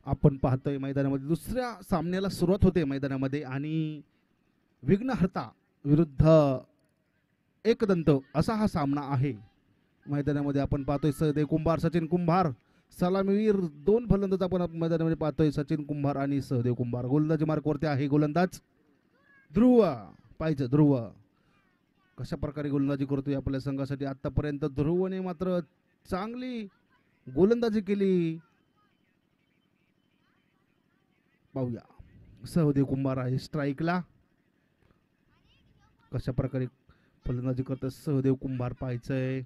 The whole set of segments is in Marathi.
आपण पाहतोय मैदानामध्ये दुसऱ्या सामन्याला सुरुवात होते मैदानामध्ये आणि विघ्नहर्ता विरुद्ध एकदंत असा हा सामना आहे मैदानामध्ये. आपण पाहतोय सहदेव कुंभार सचिन कुंभार सलामीवीर दोन फलंदाज आपण मैदानामध्ये पाहतोय सचिन कुंभार आणि सहदेव कुंभार. गोलंदाजी मार्कवरती आहे गोलंदाज ध्रुव पाहिजे. ध्रुव कशा प्रकारे गोलंदाजी करतोय आपल्या संघासाठी आतापर्यंत ध्रुवने मात्र चांगली गोलंदाजी केली. पाहूया सहदेव कुंभार आहे स्ट्राईकला. कशा प्रकारे फलंदाजी करतोय सहदेव कुंभार पाहायचंय.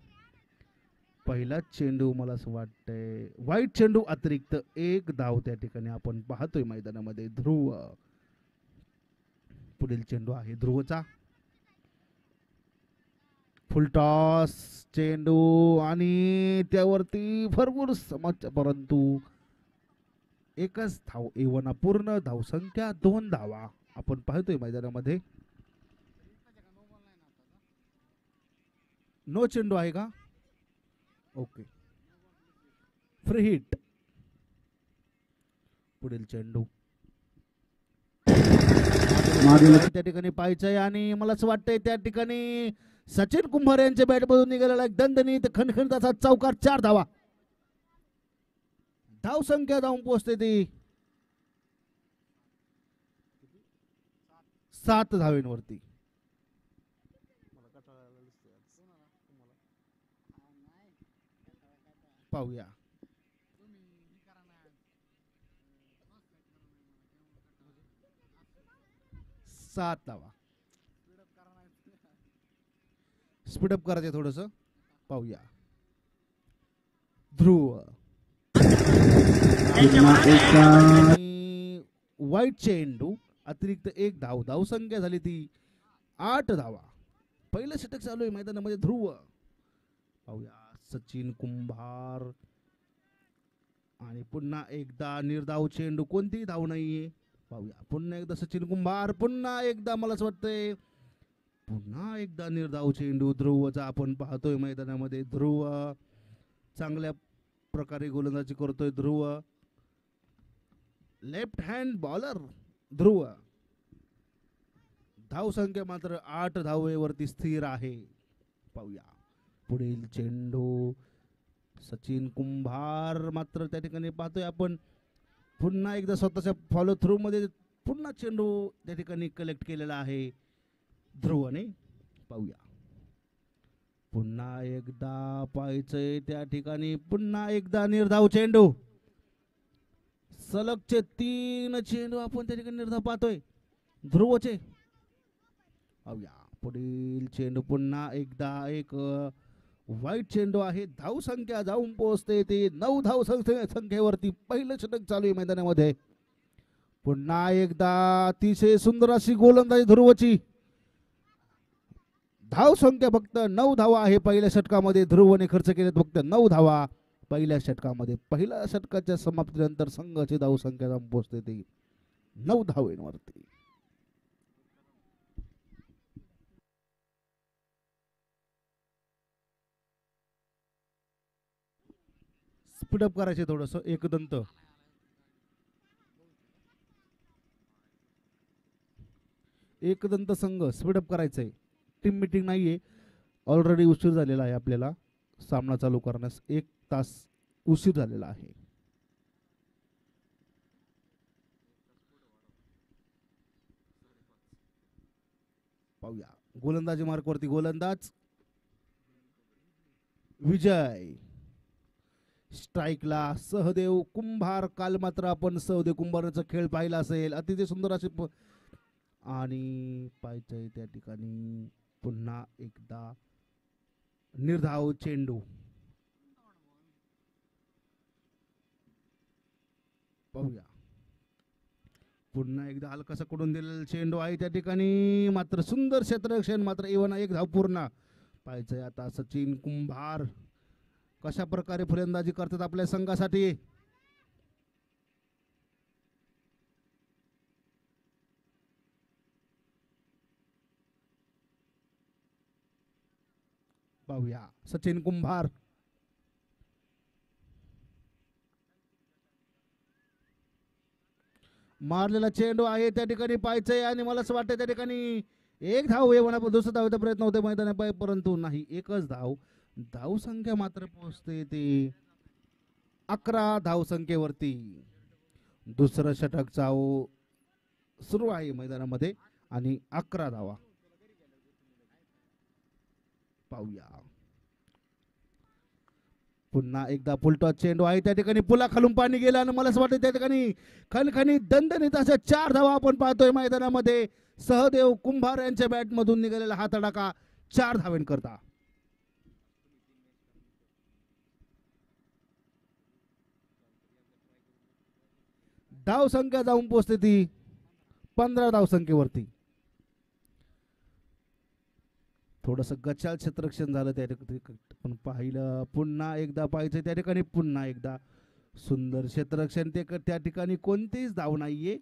पहिला चेंडू मला असं वाटतंय वाईट चेंडू अतिरिक्त एक धाव त्या ठिकाणी आपण पाहतोय मैदानामध्ये. ध्रुव पुढील चेंडू आहे ध्रुवचा. फुलटॉस चेंडू आणि त्यावरती भरपूर समस्या परंतु एकच धाव एवना पूर्ण धावसंख्या 2 धावा आपण पाहतोय मैदानामध्ये. नो चेंडू आहे का? Okay free hit. पुढील चेंडू त्या ठिकाणी पाहायचंय आणि मला असं वाटतंय त्या ठिकाणी सचिन कुंभार यांच्या बॅटमधून निघालेला एक दणदणीत खणखणीत असा चौकार 4 धावा. धाव संख्या जाऊन पोहोचते ती 7 धावेंवरती. पाहूया 7 धावा. स्पीडअप करायचं थोडस. पाहूया ध्रुव वाईट चेंडू अतिरिक्त एक धाव. धाव संख्या झाली ती 8 धावा. पहिलं षटक चालू आहे मैदानामध्ये. ध्रुव पाहूया सचिन कुंभार आणि पुन्हा एकदा निर्धाव चेंडू कोणतीही धाव नाहीये. पाहूया पुन्हा एकदा सचिन कुंभार. पुन्हा एकदा मला असं वाटतंय पुन्हा एकदा निर्धाव चेंडू ध्रुवचा आपण पाहतोय मैदानामध्ये. ध्रुव चांगल्या प्रकारे गोलंदाजी करतोय. ध्रुव लेफ्ट हँड बॉलर. ध्रुव धाव संख्या मात्र 8 धावेवरती स्थिर आहे. पाहूया पुढील चेंडू सचिन कुंभार मात्र त्या ठिकाणी पाहतोय आपण पुन्हा एकदा स्वतःच्या फॉलो थ्रू मध्ये पुन्हा चेंडू त्या ठिकाणी कलेक्ट केलेला आहे ध्रुवने. पाहूया पुन्हा एकदा पाहायचंय त्या ठिकाणी पुन्हा एकदा निर्धाव चेंडू. सलगचे 3 चेंडू आपण त्या ठिकाणी निर्धाव पाहतोय ध्रुवचे. पाहूया पुढील चेंडू पुन्हा एकदा एक वाईट चेंडू आहे. धाव संख्या जाऊन पोहोचते ते 9 धाव संख्येवरती. पहिलं षटक चालू आहे मैदानामध्ये. पुन्हा एकदा अतिशय सुंदर अशी गोलंदाजी ध्रुवची. धाव संख्या फक्त 9 धावा आहे पहिल्या षटकामध्ये. ध्रुवने खर्च केले फक्त 9 धावा पहिल्या षटकामध्ये. पहिल्या षटकाच्या समाप्तीनंतर संघाची धाव संख्या जाऊन पोहोचते ती 9 धावेंवरती. स्पीडअप करायचे थोडस. एकदंत संघ स्पीडअप करायचंय. टीम मीटिंग नाहीये. ऑलरेडी उशीर झालेला आहे. आपल्याला सामना चालू करण्यास 1 तास उशीर झालेला आहे. पाहूया गोलंदाजी मार्कवरती गोलंदाज विजय. स्ट्राईकला सहदेव कुंभार. काल मात्र आपण सहदेव कुंभारचा खेळ पाहिला असेल. अतिशय सुंदर असे आणि पाहायचंय त्या ठिकाणी पुन्हा एकदा निर्धाव चेंडू. पाहूया पुन्हा एकदा हलकासा कडून दिलेला चेंडू आहे त्या ठिकाणी. मात्र सुंदर क्षेत्ररक्षण मात्र एवढा 1 धाव पूर्ण. पाहायचंय आता सचिन कुंभार कशा प्रकारे फलंदाजी करतात आपल्या संघासाठी. पाहूया सचिन कुंभार. मारलेला चेंडू आहे त्या ठिकाणी पाहायचंय आणि मला असं वाटतं त्या ठिकाणी एक धाव आहे म्हणा दुसरा धावचा प्रयत्न होते मैदानात परंतु नाही एकच धाव. धाव संख्या मात्र पोहोचते ती 11 धाव संख्येवरती. दुसरं षटक चाव सुरू आहे मैदानामध्ये आणि 11 धावा. पाहूया पुन्हा एकदा फुलटॉस चेंडू आहे त्या ठिकाणी पुला खालून पाणी गेलं आणि मला असं वाटतं त्या ठिकाणी खणखणी दणदणीत अशा 4 धावा आपण पाहतोय मैदानामध्ये. सहदेव कुंभार यांच्या बॅट मधून निघालेला हा तडाखा 4 धावांकरता. धाव संख्या जाऊन पोहोचते ती 15 धाव संख्येवरती. थोडस गचाल क्षेत्ररक्षण झालं त्या ठिकाणी पण पाहिलं पुन्हा एकदा पाहायचं त्या ठिकाणी पुन्हा एकदा सुंदर क्षेत्ररक्षण ते त्या ठिकाणी कोणतीच धाव नाहीये.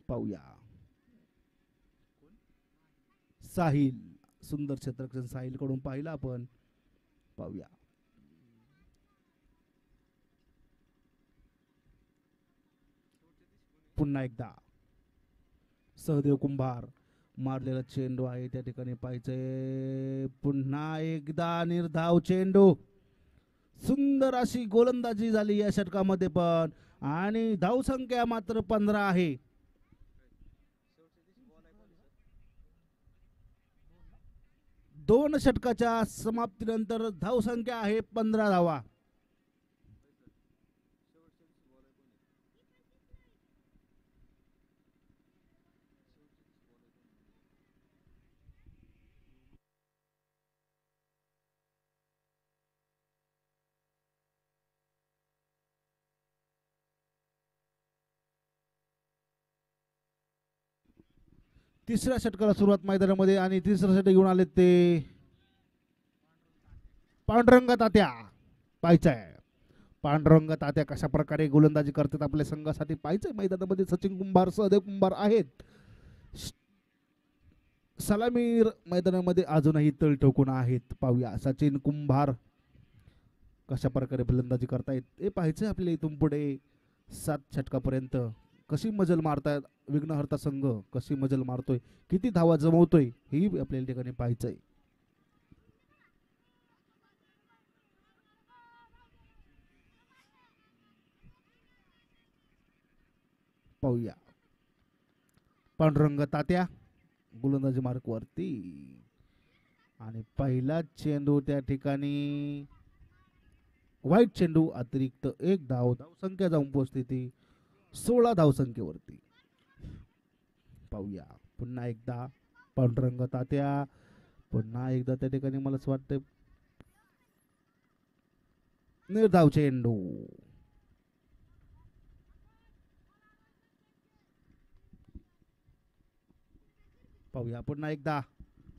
पाहूया साहिल सुंदर क्षेत्ररक्षण साहिल कडून पाहिलं आपण. पाहूया पुन्हा एकदा सहदेव कुंभार मारलेला चेंडू आहे त्या ठिकाणी पाहायचंय पुन्हा एकदा निर्धाव चेंडू. सुंदर अशी गोलंदाजी झाली या षटकामध्ये पण आणि धाव संख्या मात्र 15 आहे. दोन षटकाच्या समाप्तीनंतर धाव संख्या आहे 15 धावा. तिसऱ्या षटकाला सुरुवात मैदानामध्ये आणि तिसरं षटक घेऊन आले ते पांडुरंग तात्या. पाहायचंय पांडुरंग तात्या कशा प्रकारे गोलंदाजी करतात आपल्या संघासाठी पाहायचंय मैदानामध्ये. सचिन कुंभार सहदेव कुंभार आहेत. सलामी मैदानामध्ये अजूनही तळ ठोकून आहेत. पाहूया सचिन कुंभार कशा प्रकारे फलंदाजी करतायत हे पाहायचंय आपल्याला. इथून पुढे 7 षटकापर्यंत कशी मजल मारतायत विघ्नहर्ता संघ कशी मजल मारतोय किती धावा जमवतोय हे आपल्याला ठिकाणी पाहायचंय. पाहूया पांडुरंग तात्या गोलंदाजी मार्क वरती आणि पहिला चेंडू त्या ठिकाणी वाईट चेंडू अतिरिक्त 1 धाव. धाव संख्या जाऊन पोहोचते ती 16 धाव संख्येवरती. पाहूया पुन्हा एकदा पांडुरंग तात्या पुन्हा एकदा त्या ठिकाणी मला असं वाटतं निर्धाव चेंडू. पाहूया पुन्हा एकदा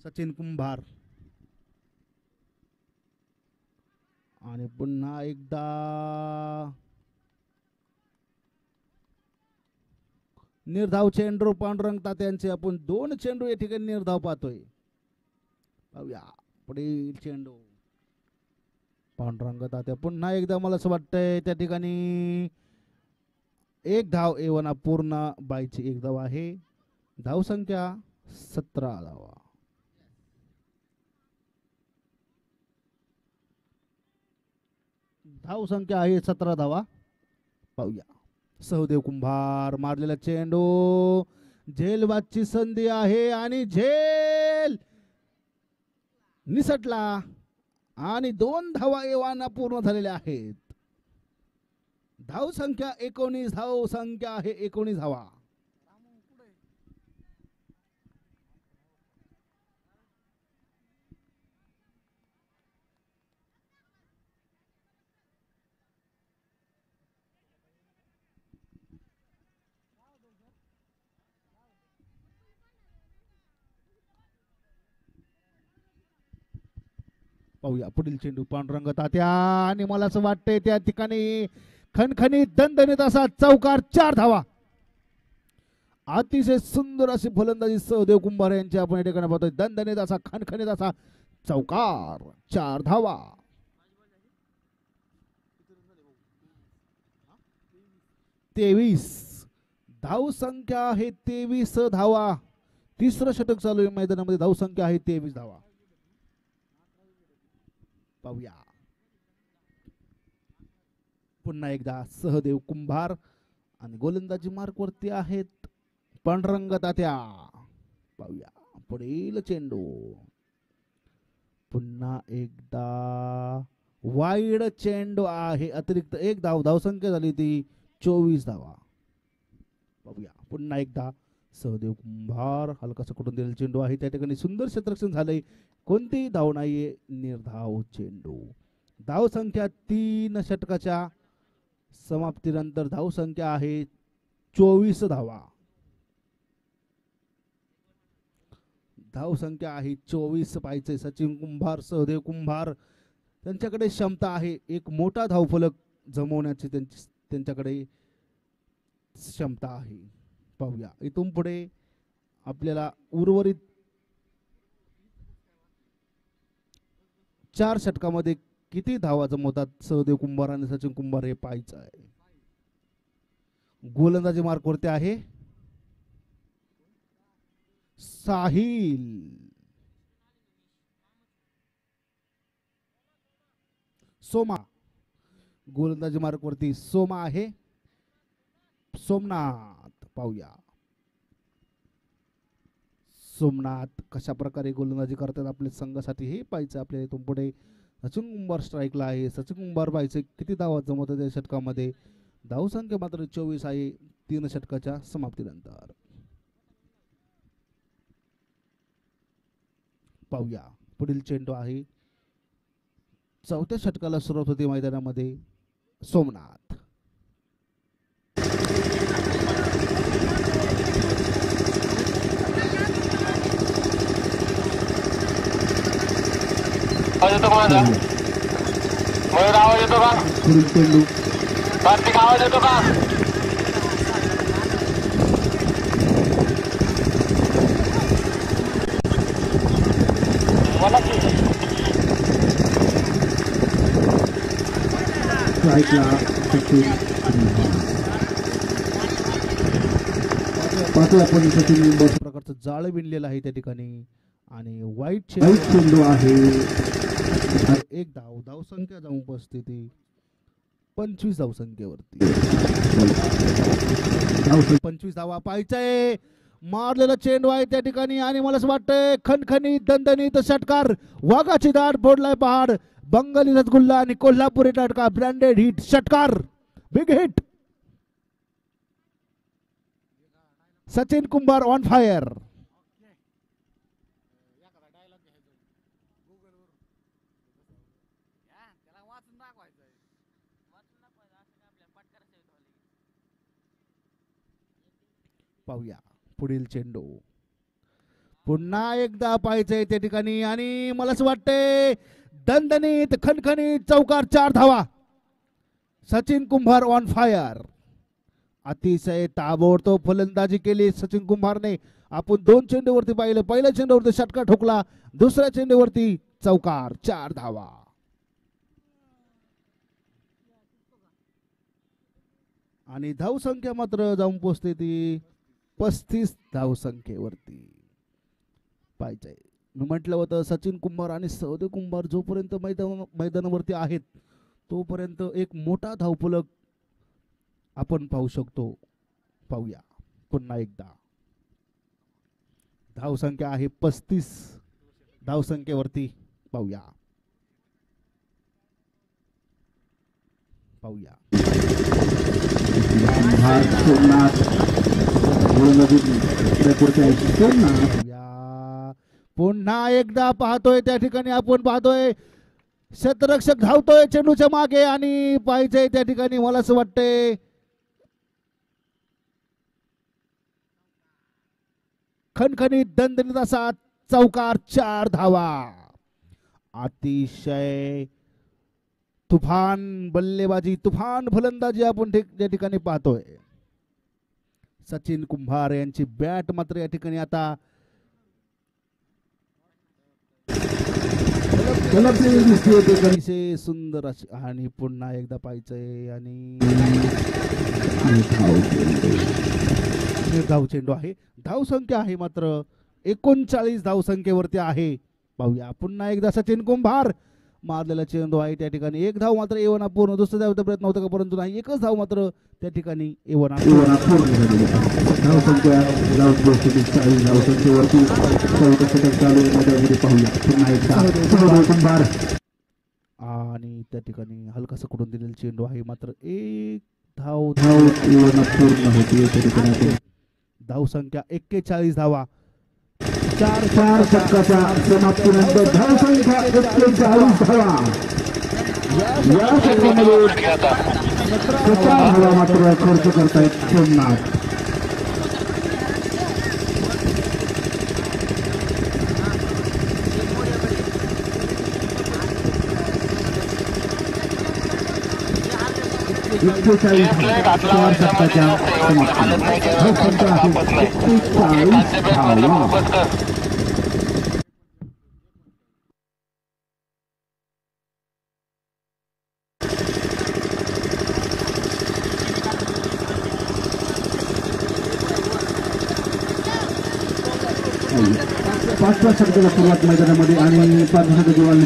सचिन कुंभार आणि पुन्हा एकदा निर्धाव चेंडू पांडुरंग तात्यांचे. आपण 2 चेंडू या ठिकाणी निर्धाव पाहतोय. पाहूया पुढील चेंडू पांडुरंग तात्या पुन्हा एकदा मला असं वाटतंय त्या ठिकाणी 1 धाव एवना पूर्ण बायची 1 धाव आहे. धाव संख्या 17 धावा. धाव संख्या आहे 17 धावा. पाहूया सहदेव कुंभार मारलेला चेंडू झेलबादची संधी आहे आणि झेल निसटला आणि 2 धावा एवाना पूर्ण झालेल्या आहेत. धाव संख्या 19 धाव संख्या आहे 19 धावा. पाहूया पुढील चेंडू पांडुरंग तात्या आणि मला असं वाटतंय त्या ठिकाणी खणखणीत दणदणीत असा चौकार 4 धावा. अतिशय सुंदर अशी फलंदाजी सहदेव कुंभार यांची आपण या ठिकाणी पाहतोय. दणदणीत असा खणखणीत असा चौकार 4 धावा. तेवीस धाव संख्या आहे 23 धावा. तिसरं षटक चालू आहे मैदानामध्ये. धाव संख्या आहे 23 धावा. पाहूया पुन्हा एकदा सहदेव कुंभार आणि गोलंदाजी मार्क वरती आहेत पांडुरंग तात्या. पाहूया पुढील चेंडू पुन्हा एकदा वाईड चेंडू आहे. अतिरिक्त एक धाव. धावसंख्या झाली ती 24 धावा. पाहूया पुन्हा एकदा सहदेव कुंभार. हलकासा कुठून दिलेला चेंडू आहे. त्या ठिकाणी सुंदर क्षेत्ररक्षण झालंय. कोणतीही धाव नाहीये. निर्धाव चेंडू. धाव संख्या 3 षटकाच्या समाप्तीनंतर धाव संख्या आहे 24 धावा. धाव संख्या आहे 24. पाहिजे सचिन कुंभार सहदेव कुंभार त्यांच्याकडे क्षमता आहे. एक मोठा धावफलक जमवण्याची त्यांच्याकडे क्षमता आहे. पाहूया इथून पुढे आपल्याला उर्वरित 4 षटकामध्ये किती धावा जमवतात सहदेव कुंभार आणि सचिन कुंभार हे पाहायचं आहे. गोलंदाजी मार्क वरती आहे साहिल. सोमा. गोलंदाजी मार्क वरती सोमा आहे सोमनाथ. पाहूया सोमनाथ कशा प्रकारे गोलंदाजी करतात आपल्या संघासाठी हे पाहायचं आपल्याला. इथून पुढे सचिन कुंभार स्ट्राईकला आहे. सचिन कुंभार पाहायचे किती धावा जमवतात या षटकामध्ये. धाव संख्या मात्र 24 आहे 3 षटकाच्या समाप्तीनंतर. पाहूया पुढील चेंडू आहे. चौथ्या षटकाला सुरुवात होती मैदानामध्ये. सोमनाथ. आवाज येतो का? पुढील चेंडू कार्तिक आवाज येतो का? प्रकारचं जाळ विणलेलं आहे त्या ठिकाणी आणि वाईट चेंडू आहे. एक धाव. धाव संख्या जाऊन उपस्थिती 25 धाव संख्येवरती. 25 धावा पाहायचंय. मारलेला चेंडू आहे त्या ठिकाणी आणि मला असं वाटतंय खणखणीत दणदणीत षटकार. वाघाची दाट फोडलाय पहाड. बंगाली रसगुल्ला आणि कोल्हापुरी टाटका ब्रँडेड हिट षटकार. Big hit. Sachin Kumbhar on fire. पाहूया पुढील चेंडू पुन्हा एकदा पाहायचंय त्या ठिकाणी आणि मला असं वाटतंय दणदणीत खणखणीत चौकार 4 धावा. सचिन कुंभार ऑन फायर. अतिशय ताबडतोब फलंदाजी केली सचिन कुंभारने. आपण 2 चेंडूवरती पाहिलं. पहिल्या चेंडूवरती षटकार ठोकला. दुसऱ्या चेंडूवरती चौकार 4 धावा. आणि धाव संख्या मात्र जाऊन पोहोचते ती 35 धाव संख्येवरती. पाहिजे मी म्हटलं होतं सचिन कुंभार आणि सहदेव कुंभार जोपर्यंत मैदानावरती आहेत तोपर्यंत एक मोठा धावफलक आपण पाहू शकतो. पाहूया पुन्हा एकदा. धाव संख्या आहे 35 धाव संख्येवरती. पाहूया पाहूया पुन्हा एकदा पाहतोय त्या ठिकाणी आपण पाहतोय क्षेत्ररक्षक धावतोय चेंडूच्या मागे आणि पाहिजे त्या ठिकाणी मला असं वाटतंय खणखणीत दणदणीत असा चौकार 4 धावा. अतिशय तुफान बल्लेबाजी तुफान फलंदाजी आपण या ठिकाणी पाहतोय. सचिन कुंभार यांची बॅट मात्र या ठिकाणी आता सुंदर आणि पुन्हा एकदा पाहायचंय आणि निर्धाव चेंडू आहे. धावसंख्या आहे मात्र 39 धावसंख्येवरती आहे. पाहूया पुन्हा एकदा सचिन कुंभार मारलेला चेंडू आहे त्या ठिकाणी. एक धाव मात्र एवना पूर्ण. दुसरा धावचा प्रयत्न होता का परंतु नाही. एकच धाव मात्र त्या ठिकाणी एवना धावसंख्या धावसंख्येवरती चालू मध्ये पाहूया पुन्हा एकदा कुंभार आणि त्या ठिकाणी हलकासा कडून दिलेला चेंडू आहे मात्र एक धाव पूर्ण होती. धावसंख्या 41 धावा. चार षटकाच्या समाप्तीनंतर धावसंख्या 41 धावा. या षटकामध्ये 17 धावा मात्र खर्च करतायत सोमनाथ. चार षटकाच्या धावसंख्या आहे 41 धावा. पाचव्या षटकाला सुरुवात मैदानामध्ये आणि 5 षटकाची वाली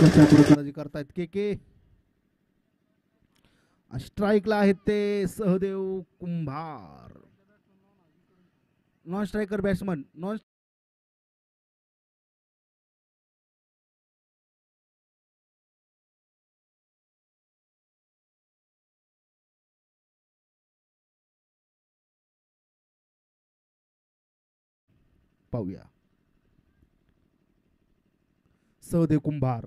कशा प्रकारे करतायत के स्ट्राईकला आहेत ते Sahdev Kumbhar. Non striker batsman. Non पाहूया सहदेव कुंभार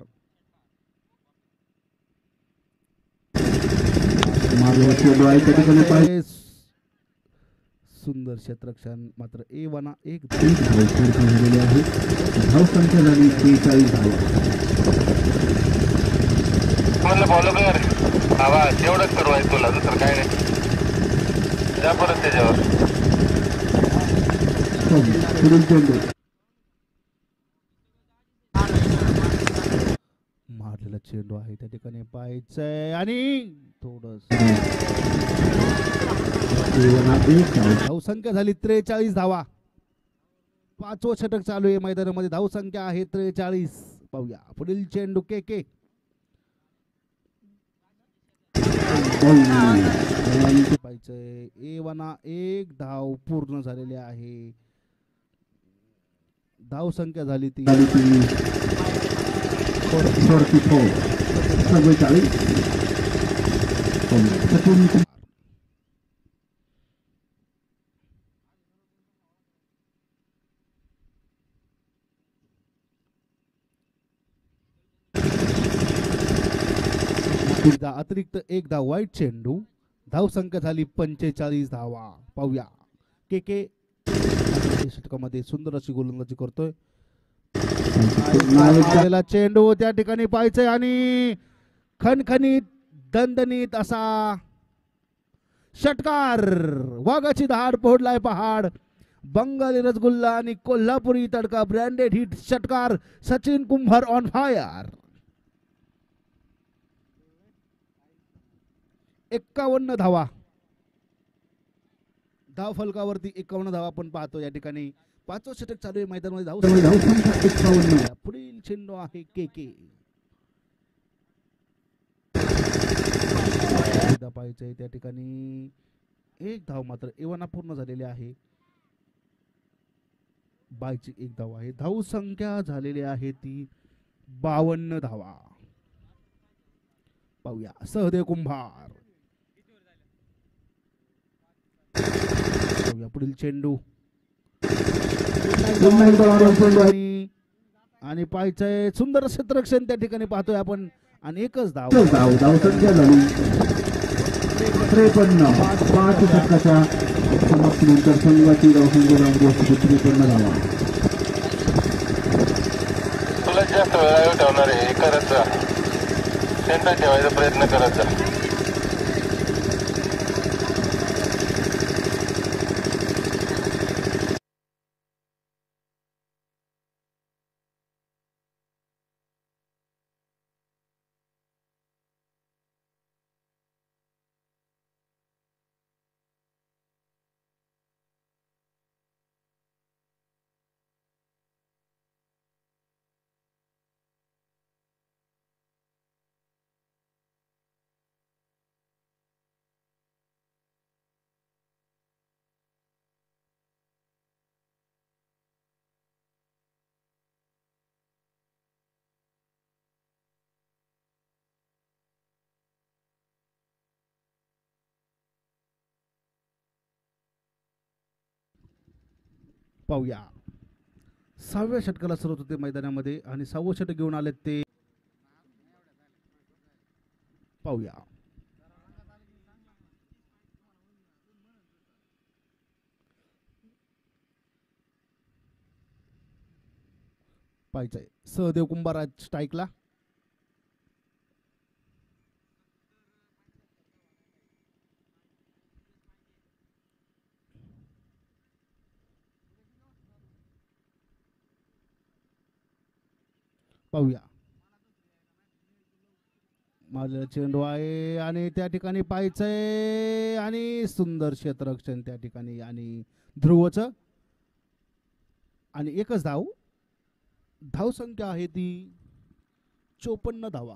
सुंदर क्षेत्ररक्षण मात्र एवना एक झालेले आहे. धावसंख्या झाली 43 धावा. फॉलो कर आवाज एवढंच करू आहे तुला दुसरं काय नाही. त्या परत त्याच्यावर पुढील चेंडू मारलेला चेंडू आहे त्या ठिकाणी पाहायचंय आणि थोडस धावसंख्या झाली 43 धावा. 5वं षटक चालू आहे मैदानामध्ये. धावसंख्या आहे 43. पाहूया पुढील चेंडू के पाहायचंय. एवना एक धाव पूर्ण झालेली आहे. धावसंख्या झाली ती 44. अतिरिक्त एक धाव वाईट चेंडू. धावसंख्या झाली 45 धावा. पाहूया के षटकामध्ये सुंदर अशी गोलंदाजी करतोय. चेंडू त्या ठिकाणी पाहायचंय आणि खणखणीत दणदणीत असा षटकार. वाघाची दहाड पोहडलाय पहाड. बंगाली रसगुल्ला आणि कोल्हापुरी तडका ब्रँडेड हिट षटकार. सचिन कुंभार ऑन फायर. 51 धावा. धाव फलकावरती 51 धावा आपण पाहतो या ठिकाणी. 5वं षटक चालू आहे मैदानामध्ये. धाव पुढील चेंडू आहे के पाहायचंय त्या ठिकाणी. एक धाव मात्र एवना पूर्ण झालेली आहे. बायची एक धाव आहे. धाव संख्या झालेली आहे ती 52 धावा. पाहूया सहदेव कुंभार. पुढील चेंडू आणि पाहायचंय सुंदर क्षेत्ररक्षण त्या ठिकाणी पाहतोय आपण आणि एकच धाव. धावसंख्या झाली 53. 5 षटकाच्या समाप्तीनंतर संघाची धावसंख्या 53 धावा. तुला जास्त वेळ ठेवणार आहे करत जा. सेंटर ठेवायचा प्रयत्न करत जा. पाहूया. 6व्या षटकाला सुरुवात होते मैदानामध्ये आणि 6वं षटक घेऊन आलेत ते पाहूया. पाहायचंय सहदेव कुंभार आज स्ट्राईकला. पाहूया. मारलेला चेंडू आहे आणि त्या ठिकाणी पाहायचंय आणि सुंदर क्षेत्ररक्षण त्या ठिकाणी आणि ध्रुवचं आणि एकच धाव. धाव संख्या आहे ती 54 धावा.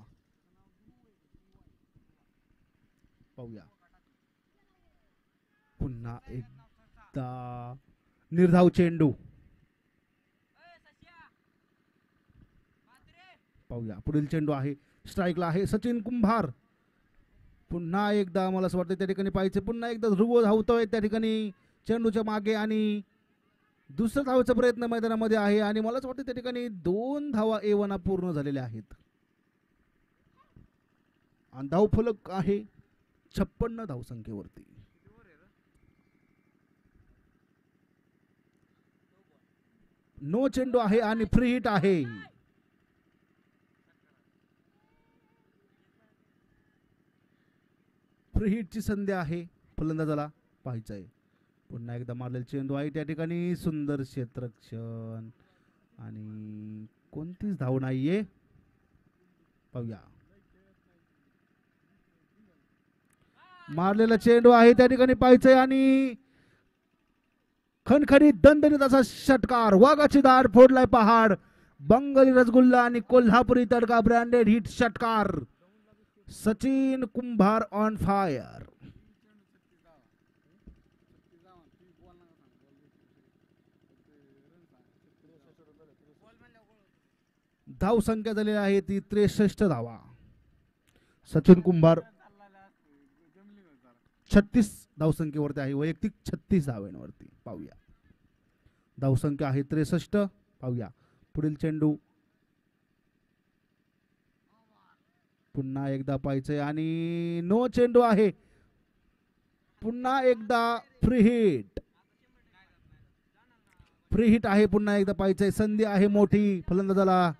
पाहूया. पुन्हा एकदा निर्धाव चेंडू. पाहूया पुढील चेंडू आहे स्ट्राईकला आहे सचिन कुंभार. पुन्हा एकदा मला असं वाटतं त्या ठिकाणी पाहिजे. पुन्हा एकदा ध्रुव धावतोय त्या ठिकाणी चेंडूच्या मागे आणि दुसऱ्या धावेचा प्रयत्न मैदानामध्ये आहे आणि मलाच वाटतं त्या ठिकाणी 2 धावा एवना पूर्ण झालेल्या आहेत आणि धाव फलक आहे 56 धावसंख्येवरती. नो चेंडू आहे आणि फ्री हिट आहे. फ्री हिटची संधी आहे फलंदाजाला. पाहायचंय पुन्हा एकदा मारलेला चेंडू आहे त्या ठिकाणी सुंदर क्षेत्ररक्षण आणि कोणतीच धाव नाहीये. पाहूया. मारलेला चेंडू आहे त्या ठिकाणी पाहायचंय आणि खणखणीत दणदणीत असा षटकार. वाघाची दार फोडलाय पहाड. बंगाली रसगुल्ला आणि कोल्हापुरी तडका ब्रँडेड हिट षटकार. सचिन कुंभार ऑन फायर. धाव संख्या झालेली आहे ती 63 धावा. सचिन कुंभार 36 धावसंख्येवरती आहे. वैयक्तिक 36 धावांवरती. पाहूया. धावसंख्या आहे 63. पाहूया पुढील चेंडू. पुन्हा एकदा पाहायचंय आणि नो चेंडू आहे. पुन्हा एकदा फ्री हिट. फ्री हिट आहे. पुन्हा एकदा पाहायचंय. संधी आहे मोठी फलंदाजाला.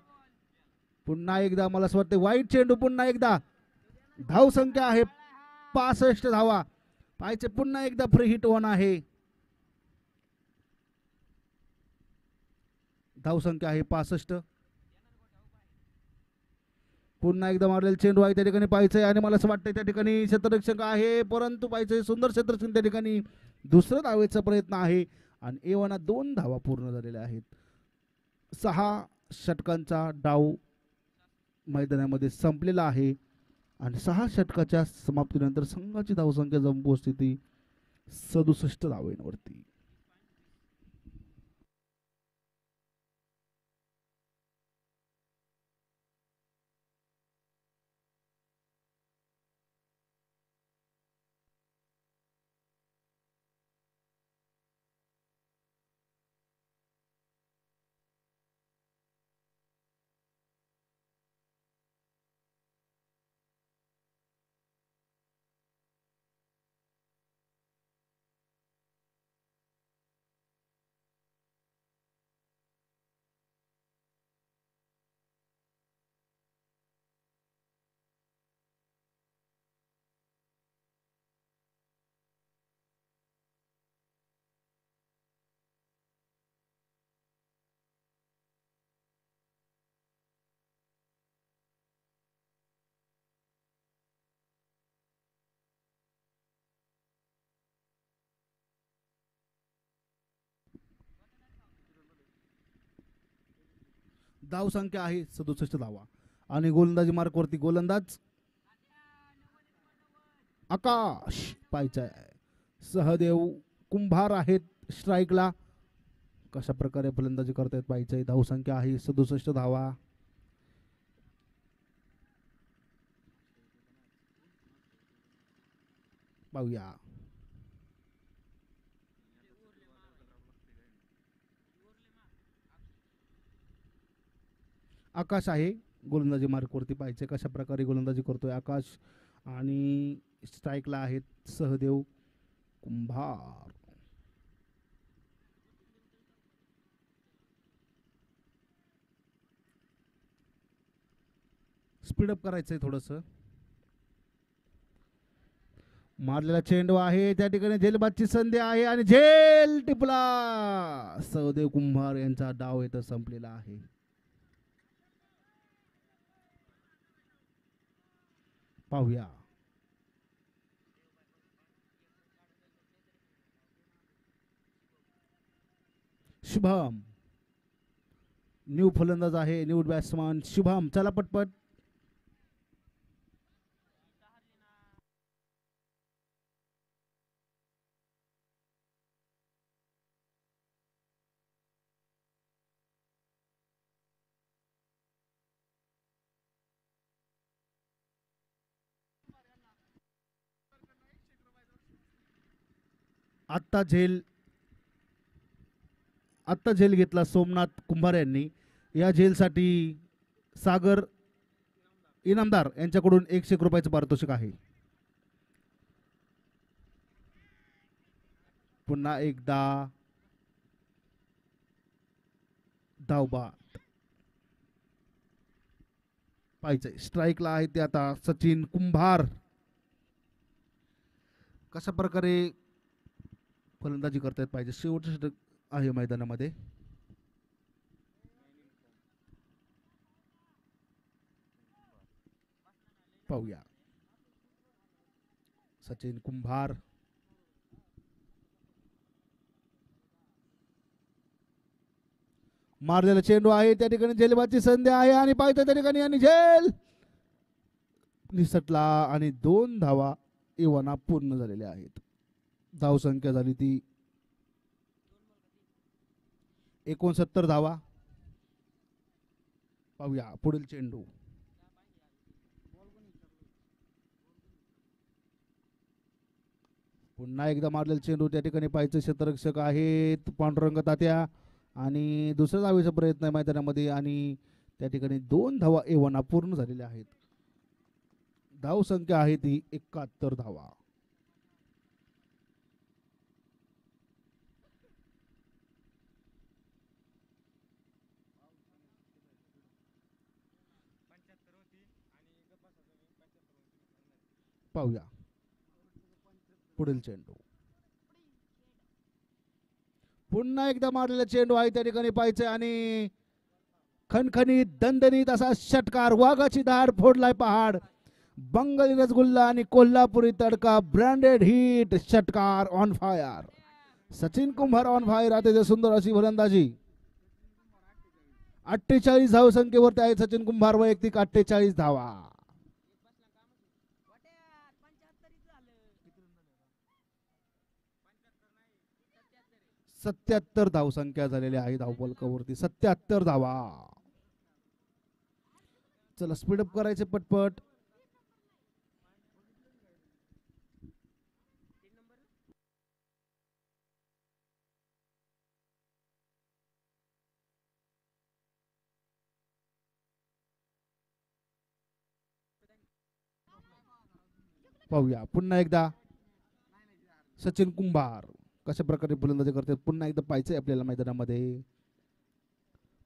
पुन्हा एकदा मला असं वाटतं वाईट चेंडू. पुन्हा एकदा धाव संख्या आहे 65 धावा. पाहायचे पुन्हा एकदा फ्री हिट वन आहे. धाव संख्या आहे 65. पुन्हा एकदा मारलेला चेंडू आहे त्या ठिकाणी पाहायचंय आणि मला असं वाटतंय त्या ठिकाणी क्षेत्ररक्षक आहे परंतु पाहायचंय सुंदर क्षेत्ररक्षण त्या ठिकाणी दुसऱ्या धावेचा प्रयत्न आहे आणि एवना 2 धावा पूर्ण झालेल्या आहेत. 6 षटकांचा डाव मैदानामध्ये संपलेला आहे आणि 6 षटकाच्या समाप्तीनंतर संघाची धावसंख्या जमून पोहोचते ती 67 धावांवरती. धाव संख्या आहे 67 धावा आणि गोलंदाजी मार्कवरती गोलंदाज आकाश पाहायचाय. सहदेव कुंभार आहेत स्ट्राईकला. कशा प्रकारे फलंदाजी करतायत पाहायचंय. धाव संख्या आहे 67 धावा. पाहूया. आकाश आहे गोलंदाजी मार्कवरती. पाहिजे कशा प्रकारे गोलंदाजी करतोय आकाश. आणि स्ट्राईकला आहेत सहदेव कुंभार. स्पीडअप करायचंय थोडंसं. मारलेला चेंडू आहे त्या ठिकाणी झेलबादची संधी आहे आणि झेल टिपला. सहदेव कुंभार यांचा डाव इथं संपलेला आहे. पाहूया शुभम न्यू फलंदाज आहे, न्यू बॅट्समन शुभम. चला पटपट. आत्ता झेल घेतला सोमनाथ कुंभार यांनी. या झेलसाठी सागर इनामदार यांच्याकडून 100 रुपयाचं पारितोषिक आहे. पुन्हा एकदा धावबाद पाहिजे. स्ट्राईकला आहे ते आता सचिन कुंभार. कशा प्रकारे फलंदाजी करता येत पाहिजे. शेवटचं षटक आहे मैदानामध्ये. पाहूया सचिन कुंभार. मारलेला चेंडू आहे त्या ठिकाणी झेलबादची संधी आहे आणि पाहिजे त्या ठिकाणी आणि झेल निसटला आणि 2 धावा एव्हाना पूर्ण झालेल्या आहेत. धावसंख्या झाली ती 69 धावा. पाहूया पुढील चेंडू. पुन्हा एकदा मारलेला चेंडू त्या ठिकाणी पाहिजे. क्षेत्ररक्षक आहेत पांडुरंग तात्या आणि दुसऱ्या धावेचा प्रयत्न आहे मैदानामध्ये आणि त्या ठिकाणी 2 धावा एव्हाना पूर्ण झालेल्या आहेत. धावसंख्या आहे ती 71 धावा. पाहूया पुढील चेंडू. पुन्हा एकदा मारलेला चेंडू आहे त्या ठिकाणी पाहिजे आणि खणखणीत दणदणीत असा षटकार. वाघाची धाड फोडलाय पहाड. बंगाली रसगुल्ला आणि कोल्हापुरी तडका ब्रँडेड हिट षटकार on fire. Sachin Kumbhar on fire. अतिशय सुंदर अशी फलंदाजी. 48 धावसंख्येवरती आहे सचिन कुंभार. वैयक्तिक 48 धावा. 77 धावसंख्या झालेल्या आहे धावफलकावरती. 77 धावा. चला स्पीडअप करायचे पटपट. पाहूया पुन्हा एकदा सचिन कुंभार कशा प्रकारे फलंदाजी करतात. पुन्हा एकदा पाहायचंय आपल्याला मैदानामध्ये.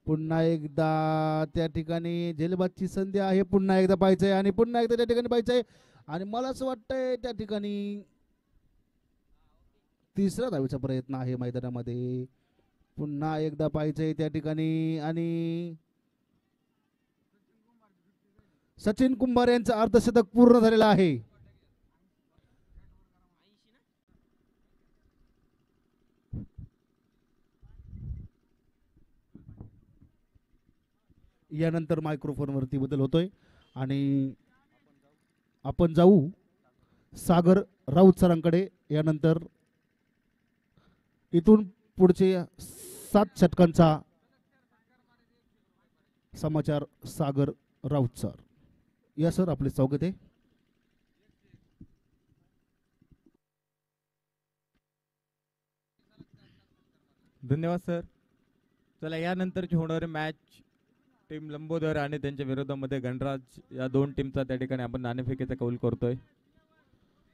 पुन्हा एकदा त्या ठिकाणी झेलबादची संधी आहे. पुन्हा एकदा पाहायचंय आणि पुन्हा एकदा त्या ठिकाणी पाहायचंय आणि मला असं वाटतंय त्या ठिकाणी 3रा धावेचा प्रयत्न आहे मैदानामध्ये. पुन्हा एकदा पाहायचंय त्या ठिकाणी आणि सचिन कुंभार यांचं अर्धशतक पूर्ण झालेलं आहे. यानंतर मायक्रोफोनवरती बदल होतोय आणि आपण जाऊ सागर राऊत सरांकडे. यानंतर इथून पुढचे 7 षटकांचा समाचार सागर राऊत सर. या सर आपले स्वागत आहे. धन्यवाद सर. चला यानंतरची होणारी मॅच टीम लंबोदर आणि त्यांच्या विरोधामध्ये गणराज या दोन टीमचा त्या ठिकाणी आपण नाणेफेकीचा कौल करतोय.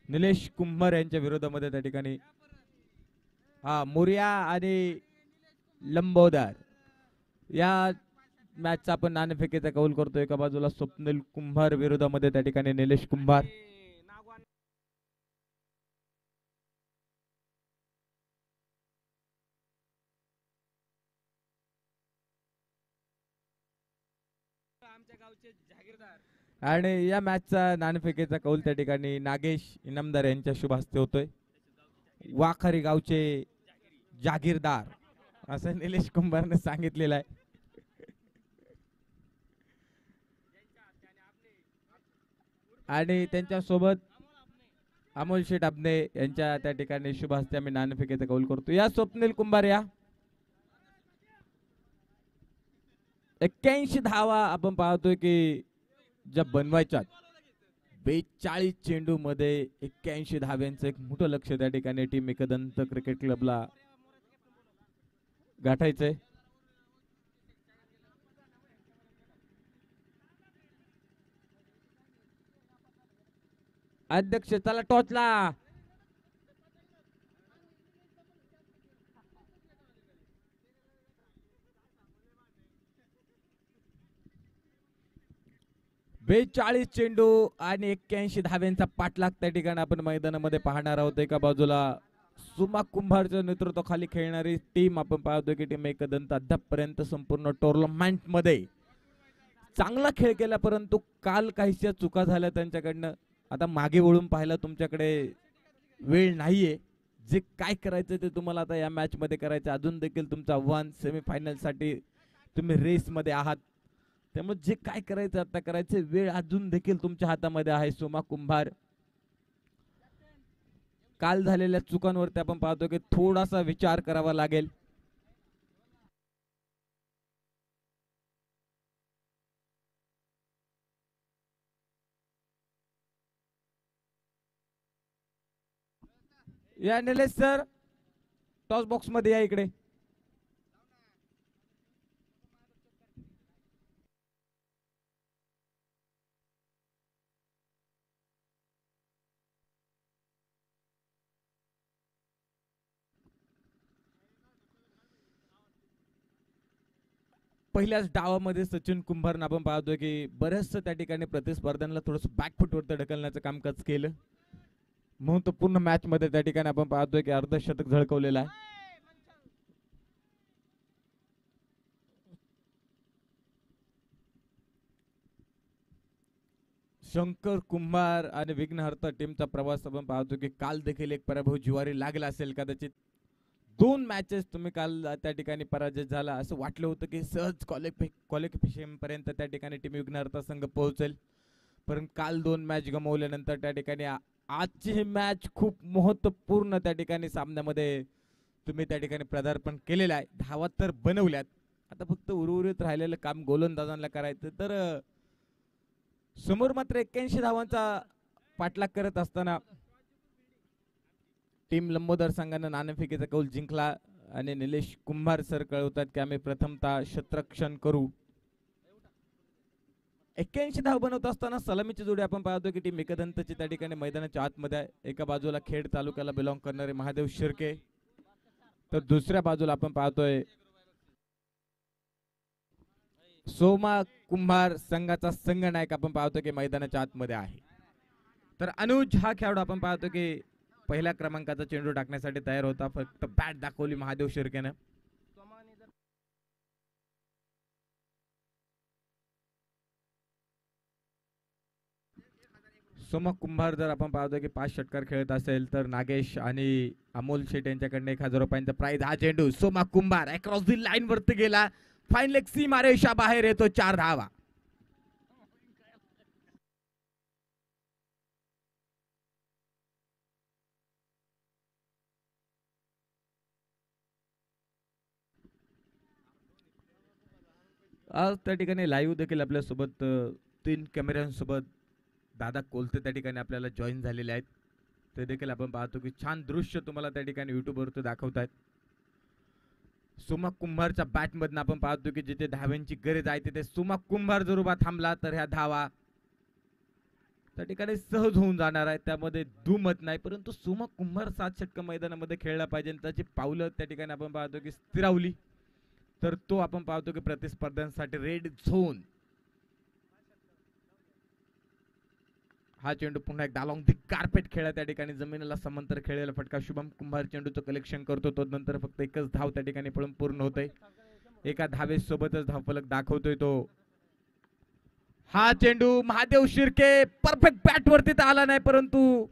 निलेश कुंभार यांच्या विरोधामध्ये त्या ठिकाणी मोरिया आणि लंबोदर या मॅचचा आपण नाणेफेकीचा कौल करतोय. एका बाजूला स्वप्नील कुंभार विरोधामध्ये त्या ठिकाणी निलेश कुंभार. आणि या मॅचचा नाणेफेकीचा कौल त्या ठिकाणी नागेश इनामदार यांच्या शुभ हस्ते होतोय. वाखारी गावचे जागीरदार असं निलेश कुंभारने सांगितलेलं आहे. आणि त्यांच्या सोबत अमोल शेठ अबने यांच्या त्या ठिकाणी शुभ हस्ते आम्ही नाणेफेकीचा कौल करतो. या स्वप्नील कुंभार या 81 धावा आपण पाहतोय की ज्या बनवायच्या 42 चेंडू मध्ये 81 धाव्यांचं एक मोठं लक्ष त्या ठिकाणी टीम एकदंत क्रिकेट क्लबला गाठायचंय. अध्यक्ष चला टॉचला. बेचाळीस चेंडू आणि 81 धाव्यांचा पाठलाग त्या ठिकाणी आपण मैदानामध्ये पाहणार आहोत. एका बाजूला सुमा कुंभारच्या नेतृत्वाखाली खेळणारी टीम आपण पाहतोय की टीम एकदंत अद्यापपर्यंत संपूर्ण टुर्नामेंट मध्ये चांगला खेळ केला, परंतु काल काहीशा चुका झाल्या त्यांच्याकडनं. आता मागे वळून पाहायला तुमच्याकडे वेळ नाहीये. जे काय करायचं ते तुम्हाला आता या मॅच मध्ये करायचं. अजून देखील तुमचं आव्हान सेमीफायनल साठी तुम्ही रेस मध्ये आहात, त्यामुळे जे काय करायचं आता करायचं. वेळ अजून देखील तुमच्या हातामध्ये आहे. सोमा कुंभार काल झालेल्या चुकांवरती आपण पाहतो की थोडासा विचार करावा लागेल. या निलेश सर टॉस बॉक्स मध्ये या इकडे. पहिल्याच डावामध्ये सचिन कुंभारनं आपण पाहतोय की बरेचस त्या ठिकाणी प्रतिस्पर्ध्यांना थोडस बॅकफुटवरती ढकलण्याचं कामकाज केलं. महत्वपूर्ण मॅच मध्ये त्या ठिकाणी आपण पाहतोय की अर्धशतक झळकवलेलं आहे. शंकर कुंभार आणि विघ्नहर्ता टीमचा प्रवास आपण पाहतो की काल देखील एक पराभव जिवारी लागला असेल. कदाचित 2 मॅचेस तुम्ही काल त्या ठिकाणी पराजय झाला असं वाटलं होतं की सहज क्वालिफिकेशन पर्यंत त्या ठिकाणी टीम विघ्नहर्ता संघ पोहोचेल, परंतु काल 2 मॅच गमावल्यानंतर त्या ठिकाणी आजची ही मॅच खूप महत्वपूर्ण त्या ठिकाणी सामन्यामध्ये तुम्ही त्या ठिकाणी पदार्पण केलेलं आहे. धावा तर बनवल्यात, आता फक्त उर्वरित राहिलेलं काम गोलंदाजांना करायचं. तर समोर मात्र 81 धावांचा पाठलाग करत असताना टीम लंबोदर संघानं नाणेफेकीचा कौल जिंकला आणि निलेश कुंभार सर कळवतात की आम्ही प्रथमतः क्षेत्ररक्षण करू. 81 धाव बनवत असताना सलामीची जोडी आपण पाहतो की टीम एकदंतची त्या ठिकाणी मैदानाच्या आतमध्ये. एका बाजूला खेड तालुक्याला बिलॉंग करणारे महादेव शिर्के, तर दुसऱ्या बाजूला आपण पाहतोय सोमा कुंभार संघाचा संघनायक आपण पाहतो की मैदानाच्या आतमध्ये आहे. तर अनुज हा खेळाडू आपण पाहतो की पहिल्या क्रमांकाचा चेंडू टाकण्यासाठी तयार होता, फक्त बॅट दाखवली महादेव शिर्केनं. सोमा कुंभार जर आपण पाहतो की 5 षटकार खेळत असेल तर नागेश आणि अमोल शेट यांच्याकडनं 1000 रुपयांचा प्राइज. हा चेंडू सोमा कुंभार अक्रॉस दी लाईन वरती गेला, फाईन लेग सीमा रेषा बाहेर येतो. 4 धावा. आज त्या ठिकाणी लाईव्ह देखील आपल्यासोबत 3 कॅमेऱ्यांसोबत दादा कोलते त्या ठिकाणी आपल्याला जॉईन झालेले आहेत. ते देखील आपण पाहतो की छान दृश्य तुम्हाला त्या ठिकाणी युट्यूबवरती दाखवतायत. सुमा कुंभारच्या बॅट मधनं आपण पाहतो की जिथे धाव्यांची गरज आहे तिथे सुमा कुंभार जर उभा थांबला तर ह्या धावा त्या ठिकाणी सहज होऊन जाणार आहे, त्यामध्ये दुमत नाही. परंतु सुमा कुंभार 7 षटक मैदानामध्ये खेळला पाहिजे, त्याची पावलं त्या ठिकाणी आपण पाहतो की स्थिरावली तर तो आपण पाहतो की प्रतिस्पर्ध्यांसाठी रेड झोन. हा चेंडू पुन्हा एकदा अलॉंग दी कार्पेट खेळला, त्या ठिकाणी जमिनीला समांतर खेळलेला फटका. शुभम कुंभार चेंडूचं कलेक्शन करतो, तो नंतर फक्त एकच धाव त्या ठिकाणी पळून पूर्ण होतंय. एका धावेसोबतच धावफलक दाखवतोय तो. हा चेंडू महादेव शिर्के परफेक्ट बॅट वरती तर आला नाही, परंतु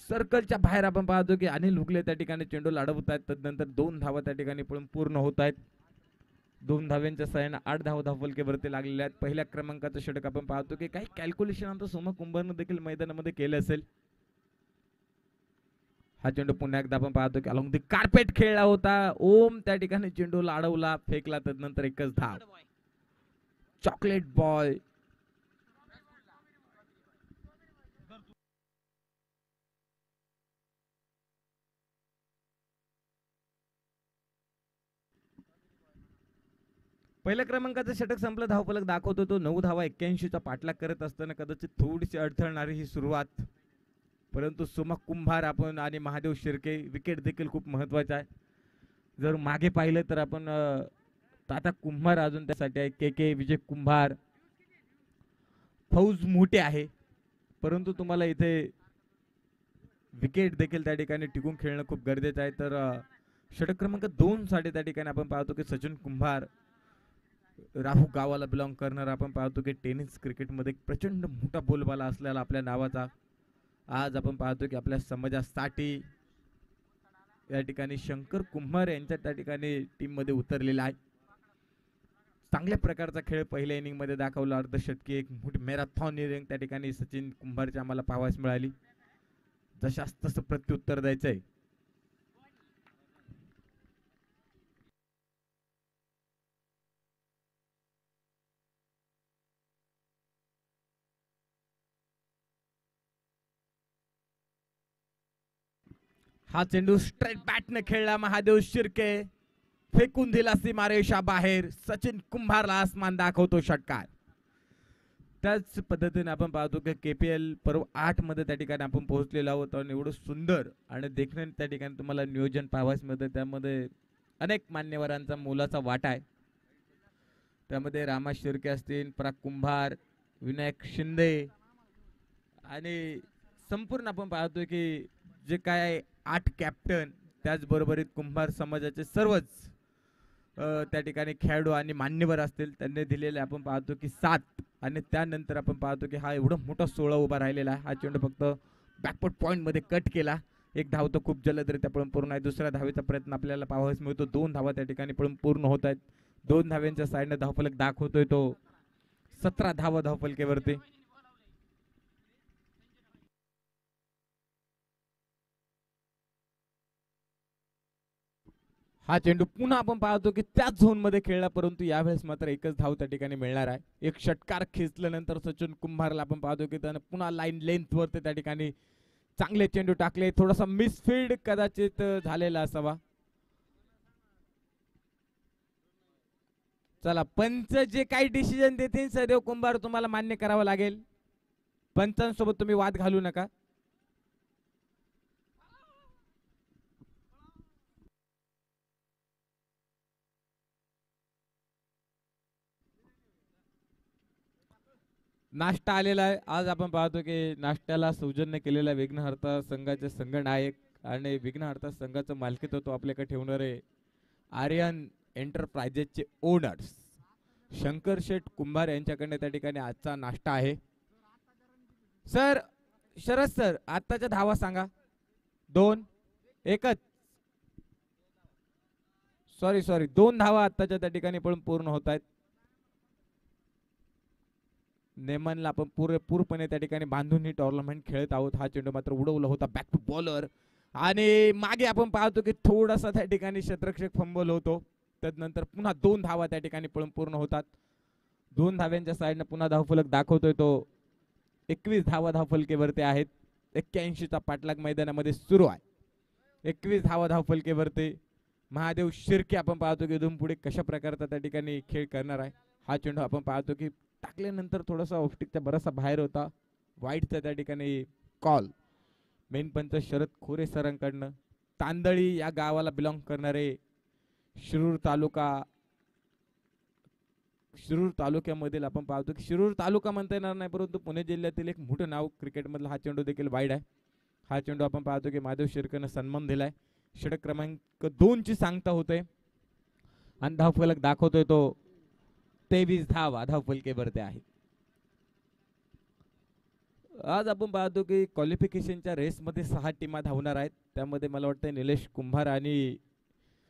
सर्कलच्या बाहेर आपण पाहतो की अनिल हुगले त्या ठिकाणी चेंडू लाडवत आहेत. तदनंतर 2 धावा त्या ठिकाणी पळून पूर्ण होत आहेत. 2 धाव्यांच्या सहाय्याने 8 धावा धावफलकेवरती लागलेले आहेत. पहिल्या क्रमांकाचं षटक आपण पाहतो की काही कॅल्क्युलेशन आता सुमा कुंभारनं देखील मैदानामध्ये केलं असेल. हा चेंडू पुन्हा एकदा आपण पाहतो की अलॉंग दी कार्पेट खेळला होता. ओम त्या ठिकाणी चेंडूला अडवला, फेकला, तदनंतर एकच धाव. Chocolate boy. पहिल्या क्रमांकाचं षटक संपलं, धावफलक दाखवतो तो 9 धावा 81चा पाठलाग करत असताना कदाचित थोडीशी अडथळणारी ही सुरुवात, परंतु सुमा कुंभार आपण आणि महादेव शिर्के विकेट देखील खूप महत्वाचा आहे. जर मागे पाहिलं तर आपण ताता कुंभार अजून त्यासाठी आहे, के विजय कुंभार, फौज मोठे आहे, परंतु तुम्हाला इथे विकेट देखील त्या ठिकाणी टिकून खेळणं खूप गरजेचं आहे. तर षटक क्रमांक 2 साठी त्या ठिकाणी आपण पाहतो की सचिन कुंभार राहू गावाला बिलॉंग करणार. आपण पाहतो की टेनिस क्रिकेटमध्ये प्रचंड मोठा बोलबाला असलेला आपल्या नावाचा आज आपण पाहतो की आपल्या समाजासाठी या ठिकाणी शंकर कुंभार यांच्या त्या ठिकाणी टीम मध्ये उतरलेला आहे. चांगल्या प्रकारचा खेळ पहिल्या इनिंग मध्ये दाखवला, अर्धशतकी एक मोठी मॅरेथॉन इनिंग त्या ठिकाणी सचिन कुंभारची आम्हाला पाहावयास मिळाली. जशास तसं प्रत्युत्तर द्यायचंय. हा चेंडू स्ट्रेट बॅटने खेळला, महादेव शिर्के फेकून दिला सीमारेषा बाहेर. सचिन कुंभारला आसमान दाखवतो षटकार. त्याच पद्धतीने आपण पाहतो की KPL पर्व 8 मध्ये त्या ठिकाणी आपण पोहोचलेलो आहोत आणि एवढं सुंदर आणि देखणे त्या ठिकाणी तुम्हाला नियोजन पाहावयास मिळतं. त्यामध्ये अनेक मान्यवरांचा मोलाचा वाटा आहे. त्यामध्ये रामा शिर्के असतील, पराग कुंभार, विनायक शिंदे आणि संपूर्ण आपण पाहतोय की जे काय 8 कॅप्टन, त्याचबरोबरीत कुंभार समाजाचे सर्वच त्या ठिकाणी खेळाडू आणि मान्यवर असतील, त्यांनी दिलेले आपण पाहतो की 7 आणि त्यानंतर आपण पाहतो की हा एवढा मोठा 16 उभा राहिलेला आहे. हा चेंडू फक्त बॅकवर्ड पॉइंट मध्ये कट केला. एक धाव तर खूप जलदरित्या पळून पूर्ण आहे. दुसऱ्या धावेचा प्रयत्न आपल्याला पाहावयास मिळतो. 2 धावा त्या ठिकाणी पळून पूर्ण होत आहेत. 2 धाव्यांच्या साईडने धावफलक दाखवतोय तो 17 धावा धावफलकेवरती. हा चेंडू पुन्हा आपण पाहतो की त्याच झोन मध्ये खेळला, परंतु यावेळेस मात्र एकच धाव त्या ठिकाणी मिळणार आहे. एक षटकार खेचल्यानंतर सचिन कुंभारला आपण पाहतो की त्याने पुन्हा लाईन लेंथ वरती त्या ठिकाणी चांगले चेंडू टाकले. थोडासा मिसफील्ड कदाचित झालेला असावा. चला, पंच जे काही डिसिजन देतील सदैव कुंभार तुम्हाला मान्य करावं लागेल. पंचांसोबत तुम्ही वाद घालू नका. नाश्ता आलेला आहे. आज आपण पाहतो की नाश्त्याला सौजन्य केलेला विघ्नहर्ता संघाचे संघनायक आणि विघ्नहर्ता संघाचं मालकीत्व आपल्याकडे ठेवणारे आर्यन एंटरप्राइजेसचे ओनर्स शंकर शेठ कुंभार यांच्याकडे त्या ठिकाणी आजचा नाश्ता आहे. सर, शरद सर, आताच्या धावा सांगा. 2 एकच सॉरी 2 धावा आताच्या त्या ठिकाणी पण पूर्ण होत आहेत. नेमनला आपण पूर्णपणे त्या ठिकाणी बांधून ही टुर्नामेंट खेळत आहोत. हा चेंडू मात्र उडवला होता बॅक टू बॉलर आणि मागे आपण पाहतो की थोडासा त्या ठिकाणी क्षेत्ररक्षक फंबल होतो. त्यानंतर पुन्हा 2 धावा त्या ठिकाणी पळून पूर्ण होतात. 2 धाव्यांच्या साईडने पुन्हा धावफलक दाखवतोय तो 21 धावा धावफलकेवरती आहेत. 81चा पाठलाग मैदानामध्ये सुरू आहे. 21 धावा धावफलकेवरती महादेव शिर्के आपण पाहतो की इथून पुढे कशा प्रकारचा त्या ठिकाणी खेळ करणार आहे. हा चेंडू आपण पाहतो की टाकल्यानंतर थोडासा ऑफस्टिकचा बराचसा बाहेर होता. वाईटचा त्या ठिकाणी कॉल. मेन पंच शरद खोरे सरांकडनं. तांदळी या गावाला बिलॉंग करणारे शिरूर तालुक्यामधील आपण पाहतो की शिरूर तालुका म्हणता येणार नाही, परंतु पुणे जिल्ह्यातील एक मोठं नाव क्रिकेटमधला हा चेंडू देखील वाईड आहे. हा चेंडू आपण पाहतो की महादेव शिर्केनं सन्मान दिलाय. षटक क्रमांक 2 ची सांगता होते आणि धावफलक दाखवतोय तो 23 धावा धावफलकेवरती आहे. आज आपण पाहतो की क्वालिफिकेशनच्या रेसमध्ये 6 टीमा धावणार आहेत. त्यामध्ये मला वाटतं निलेश कुंभार आणि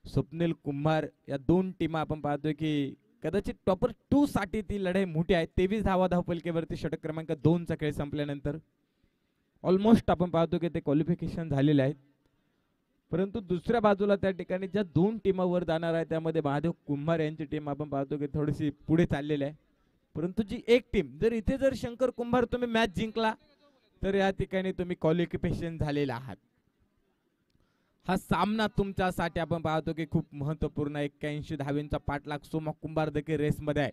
स्वप्नील कुंभार या 2 टीमा आपण पाहतोय की कदाचित टॉपर 2 साठी ती लढाई मोठी आहे. 23 धावा धावफलकेवरती षटक क्रमांक 2 चा खेळ संपल्यानंतर ऑलमोस्ट आपण पाहतो की ते क्वालिफिकेशन झालेले आहेत. परंतु दुसऱ्या बाजूला त्या ठिकाणी ज्या 2 टीमावर जाणार आहे त्यामध्ये महादेव कुंभार यांची टीम आपण पाहतो की थोडीशी पुढे चाललेली आहे. परंतु जी एक टीम जर शंकर कुंभार तुम्ही मॅच जिंकला तर या ठिकाणी तुम्ही क्वालिफिकेशन झालेला आहात. हा सामना तुमच्यासाठी आपण पाहतो की खूप महत्वपूर्ण. 81 धावेंचा पाठलाग. सोमा कुंभार देखील रेसमध्ये आहे.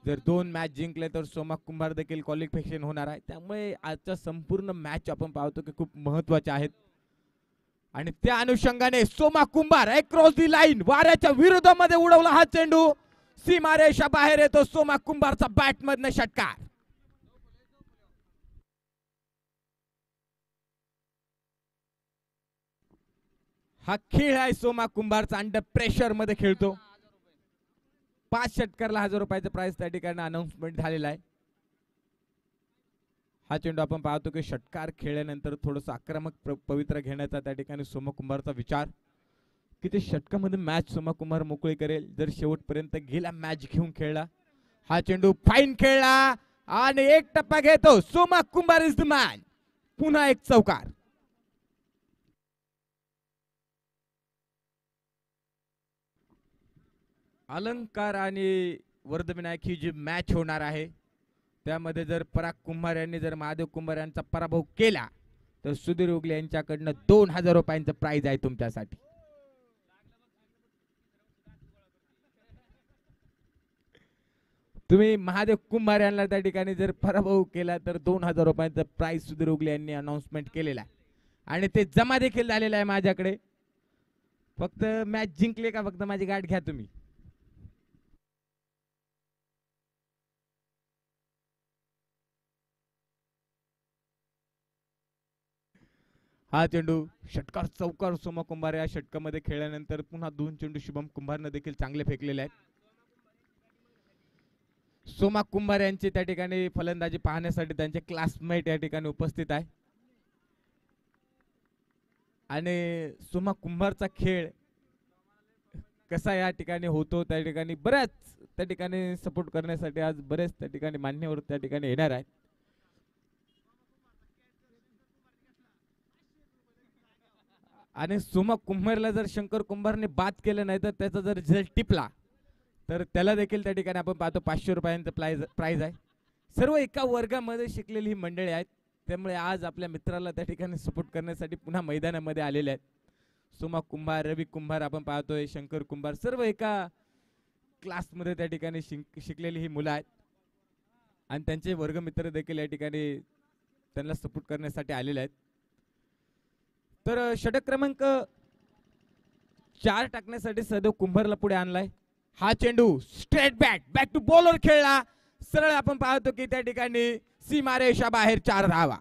जर 2 मॅच जिंकले तर सोमा कुंभार देखील क्वालिफिकेशन होणार आहे. त्यामुळे आजच्या संपूर्ण मॅच आपण पाहतो की खूप महत्वाच्या आहेत आणि त्या अनुषंगाने सोमा कुंभार अक्रॉस दी लाईन वाऱ्याच्या विरोधामध्ये उडवला हा चेंडू. सीमारेषा बाहेर येतो. सोमा कुंभारचा बॅट मधनं षटकार. हा खेळ आहे सोमा कुंभारचा. अंडर प्रेशर मध्ये खेळतो. 5 षटकारला 1000 रुपयाचं प्राइस त्या ठिकाणी अनाउन्समेंट झालेला आहे. हा चेंडू आपण पाहतो की षटकार खेळल्यानंतर थोडस आक्रमक पवित्र घेण्याचा त्या ठिकाणी सोमा कुंभारचा विचार की ते षटकामध्ये मॅच सोमा कुंभार मोकळी करेल जर शेवटपर्यंत गेला मॅच घेऊन खेळला. हा चेंडू फाईन खेळला आणि 1 टप्पा घेतो. सोमा कुंभार इज द मॅन. पुन्हा एक चौकार. अलंकार आणि वर्धविनायक ही जी मॅच होणार आहे त्यामध्ये जर पराग कुंभार यांनी जर महादेव कुंभार यांचा पराभव केला तर सुधीर उगले यांच्याकडनं 2000 रुपयांचं प्राइज आहे तुमच्यासाठी. तुम्ही महादेव कुंभार यांना त्या ठिकाणी जर पराभव केला तर 2000 रुपयांचं प्राइज सुधीर उगले यांनी अनाउन्समेंट केलेला आहे आणि ते जमा देखील झालेलं आहे माझ्याकडे. फक्त मॅच जिंकले का फक्त माझी गाठ घ्या तुम्ही. हा चेंडू षटकार चौकार सोमा कुंभार या षटकामध्ये खेळल्यानंतर पुन्हा 2 चेंडू शुभम कुंभारने देखील चांगले फेकलेले आहेत. सोमा कुंभार यांची त्या ठिकाणी फलंदाजी पाहण्यासाठी त्यांचे क्लासमेट या ठिकाणी उपस्थित आहे आणि सोमा कुंभारचा खेळ कसा या ठिकाणी होतो त्या ठिकाणी बऱ्याच त्या ठिकाणी सपोर्ट करण्यासाठी आज बरेच त्या ठिकाणी मान्यवर त्या ठिकाणी येणार आहेत. आणि सोमा कुंभारला जर शंकर कुंभारने बाद केलं नाही तर त्याचा जर रिझल्ट टिपला तर त्याला देखील त्या ठिकाणी आपण पाहतो 500 रुपयांचं प्राइज आहे. सर्व एका वर्गामध्ये शिकलेली ही मंडळी आहेत त्यामुळे आज आपल्या मित्राला त्या ठिकाणी सपोर्ट करण्यासाठी पुन्हा मैदानामध्ये आलेले आहेत. सोमा कुंभार, रवी कुंभार आपण पाहतोय, शंकर कुंभार सर्व एका क्लासमध्ये त्या ठिकाणी शिकलेली ही मुलं आहेत आणि त्यांचे वर्गमित्र देखील या ठिकाणी त्यांना सपोर्ट करण्यासाठी आलेले आहेत. तर षटक क्रमांक 4 टाकण्यासाठी सदैव कुंभारला पुढे आणलाय. हा चेंडू स्ट्रेट बॅक टू बॉलर खेळला. सरळ आपण पाहतो की त्या ठिकाणी सीमारेषा बाहेर 4 धावा.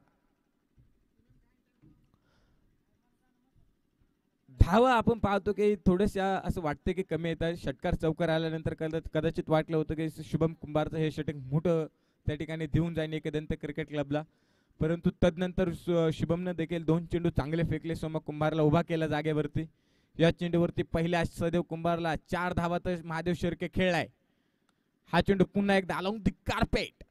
धावा आपण पाहतो की थोड्याशा असं वाटतं की कमी येतात. षटकार चौकार आल्यानंतर कदाचित वाटलं होतं की शुभम कुंभारचं हे षटक मोठं त्या ठिकाणी देऊन जाईल एकदंत क्रिकेट क्लबला, परंतु तदनंतर शुभमने देखील 2 चेंडू चांगले फेकले. सोमा कुंभारला उभा केला जागेवरती. या चेंडूवरती पहिल्या सदैव कुंभारला 4 धावा तर महादेव शिर्के खेळलाय. हा चेंडू पुन्हा एकदा अलोंग द कार्पेट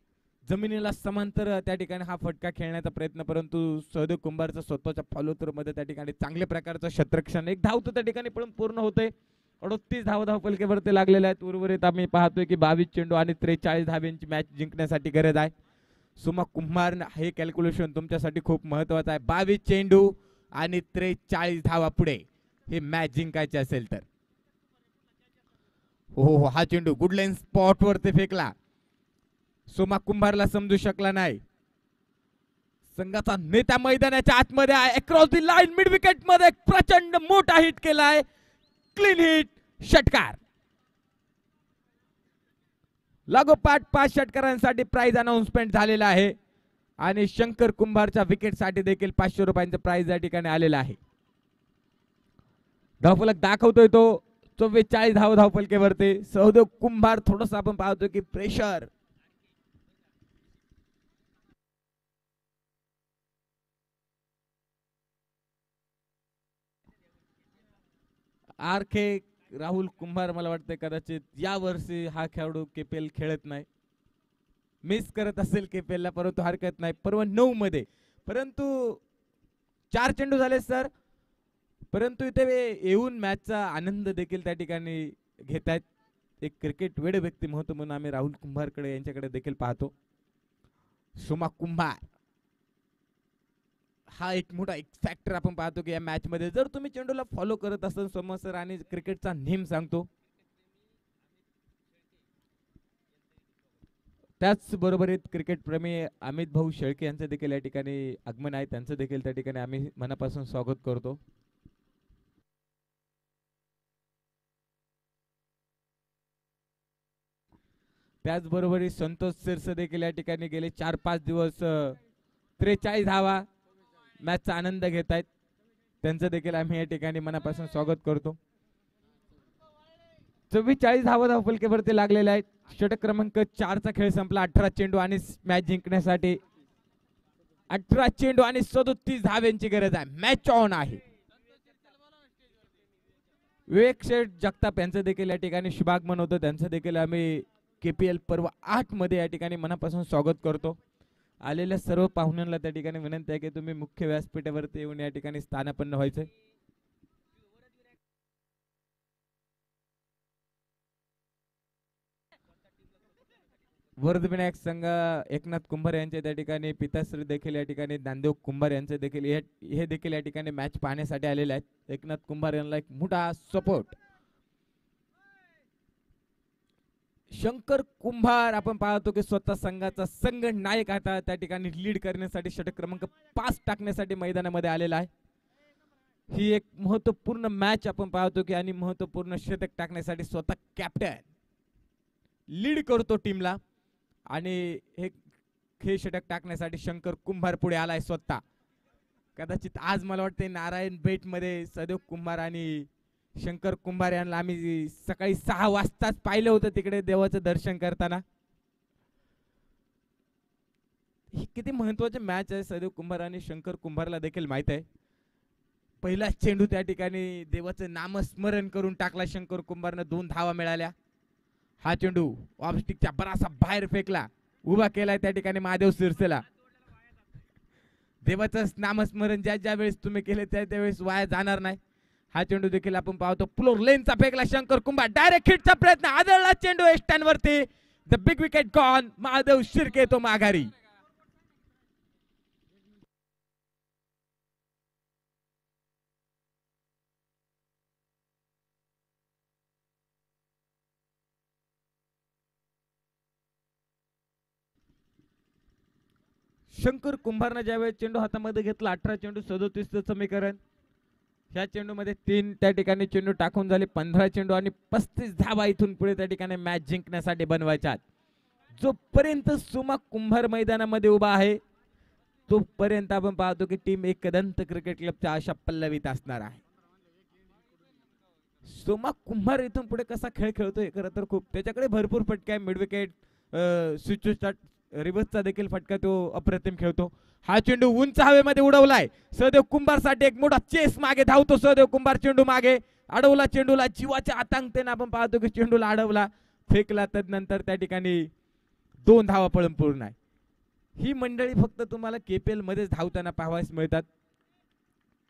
जमिनीला समांतर त्या ठिकाणी हा फटका खेळण्याचा प्रयत्न, परंतु सदैव कुंभारचा स्वतःच्या फॉलो थ्रू मध्ये त्या ठिकाणी चांगल्या प्रकारचं क्षेत्ररक्षण. 1 धाव तर त्या ठिकाणी पण पूर्ण होते. 38 धाव फलकेवरती लागलेले आहेत. उर्वरित आम्ही पाहतोय की 22 चेंडू आणि 43 धाव्यांची मॅच जिंकण्यासाठी गरज आहे. सोमा कुंभार हे कॅल्क्युलेशन तुमच्यासाठी खूप महत्वाचं आहे. 22 चेंडू आणि 43 धावा पुढे हे मॅच जिंकायचे असेल तर हो, हा चेंडू गुड लाईन स्पॉट वरती फेकला. सोमा कुंभारला समजू शकला नाही. संघाचा नेता मैदानाच्या आतमध्ये आहे. Across the line mid wicket मध्ये प्रचंड मोठा हिट केलाय. क्लीन हिट, षटकार. लागोपाठ 5 षटकारांसाठी प्राइज अनाउन्समेंट झालेला आहे आणि शंकर कुंभारच्या विकेट साठी देखील 500 रुपयांचं प्राइज या ठिकाणी आलेलं आहे. धावफलक दाखवतोय तो 44 धावफलकेवरती. सहदेव कुंभार थोडस आपण पाहतोय की प्रेशर. आरखे राहुल कुंभार मला वाटतं कदाचित या वर्षी हा खेळाडू केपीएल खेळत नाही. मिस करत असेल केपीएल ला, परंतु हरकत नाही. पर्व 9 मध्ये परंतु 4 चेंडू झाले सर. परंतु इथे येऊन मॅचचा आनंद देखील त्या ठिकाणी घेतायत. एक क्रिकेट वेड व्यक्ती म्हणतो म्हणून आम्ही राहुल कुंभारकडे यांच्याकडे देखील पाहतो. सोमा कुंभार हा एक मोठा एक फॅक्टर आपण पाहतो की या मॅच मध्ये जर तुम्ही चेंडूला फॉलो करत असाल सोमा सर आणि क्रिकेटचा नेम सांगतो त्याच बरोबरीत क्रिकेट प्रेमी अमित भाऊ शेळके यांचे देखील या ठिकाणी आगमन आहे. त्यांचं देखील त्या ठिकाणी आम्ही मनापासून स्वागत करतो. त्याचबरोबर संतोष सिरसे देखील या ठिकाणी गेले 4-5 दिवस 43 धावा मॅचचा आनंद घेत आहेत. त्यांचं देखील आम्ही या ठिकाणी मनापासून स्वागत करतो. 44 धावा धावफलकेवरती लागलेले आहेत. षटक क्रमांक 4 चा खेळ संपला. 18 चेंडू आणि मॅच जिंकण्यासाठी 18 चेंडू आणि 37 धाव्यांची गरज आहे. मॅच ऑन आहे. विवेक शेठ जगताप यांचं देखील या ठिकाणी शुभागमन होतं. त्यांचं देखील आम्ही केपीएल पर्व 8 मध्ये या ठिकाणी मनापासून स्वागत करतो. आलेल्या सर्व पाहुण्यांना त्या ठिकाणी विनंती आहे की तुम्ही मुख्य व्यासपीठावरती येऊन या ठिकाणी स्थानापन्न व्हायचे. वरदविनायक संघ एकनाथ कुंभार यांचे त्या ठिकाणी पिताश्री देखील या ठिकाणी ज्ञानदेव कुंभार यांचे देखील हे देखील या ठिकाणी मॅच पाहण्यासाठी आलेले आहेत. एकनाथ कुंभार यांना एक मोठा सपोर्ट. शंकर कुंभार आपण पाहतो की स्वतः संघाचा संघ नायक आता त्या ठिकाणी लीड करण्यासाठी षटक क्रमांक 5 टाकण्यासाठी मैदानामध्ये आलेला आहे. ही एक महत्वपूर्ण मॅच आपण पाहतो की आणि महत्वपूर्ण षटक टाकण्यासाठी स्वतः कॅप्टन लीड करतो टीमला आणि हे षटक टाकण्यासाठी शंकर कुंभार पुढे आलाय स्वतः. कदाचित आज मला वाटते नारायण बेट मध्ये सदैव कुंभार आणि शंकर कुंभार यांना आम्ही सकाळी 6 वाजताच पाहिलं होतं तिकडे देवाचं दर्शन करताना. ही किती महत्वाची मॅच आहे सदैव कुंभार आणि शंकर कुंभारला देखील माहित आहे. पहिला चेंडू त्या ठिकाणी देवाचं नामस्मरण करून टाकला शंकर कुंभारनं. 2 धावा मिळाल्या. हा चेंडू ऑफस्टिकच्या बराचसा बाहेर फेकला. उभा केलाय त्या ठिकाणी महादेव सिरसेला. देवाचं नामस्मरण ज्या वेळेस तुम्ही केले त्यावेळेस वाया जाणार नाही. हा चेंडू देखील आपण पाहतो फ्लोर लेनचा फेकला शंकर कुंभार. डायरेक्ट हिटचा प्रयत्न. आदळला चेंडू एस्टॅन वरती. The big wicket gone. Mahadev Shirke तो माघारी. शंकर कुंभारने ज्यावेळेस चेंडू हातामध्ये घेतला 18 चेंडू 37 समीकरण. ह्या चेंडू मध्ये 3 त्या ठिकाणी चेंडू टाकून झाले 15 चेंडू आणि 35 धावा इथून पुढे त्या ठिकाणी मॅच जिंकण्यासाठी बनवायच्या. जोपर्यंत सोमा कुंभार मैदानामध्ये उभा आहे तोपर्यंत आपण पाहतो की टीम एकदंत क्रिकेट क्लबच्या आशा पल्लवीत असणार आहे. सोमा कुंभार इथून पुढे कसा खेळ खेळतोय खरं तर खूप. त्याच्याकडे भरपूर फटके आहे. मिड विकेट स्विच स्टार्ट रिव्हर्सचा देखील फटका तो अप्रतिम खेळतो. हा चेंडू उंच हवेमध्ये उडवलाय. सहदेव कुंभार साठी एक मोठा चेस मागे धावतो सहदेव कुंभार. चेंडू मागे अडवला. चेंडूला जीवाच्या आतंकतेने आपण पाहतो की चेंडूला अडवला फेकला. तदनंतर त्या ठिकाणी 2 धावा पळून पूर्ण आहे. ही मंडळी फक्त तुम्हाला केपीएल मध्येच धावताना पाहावयास मिळतात.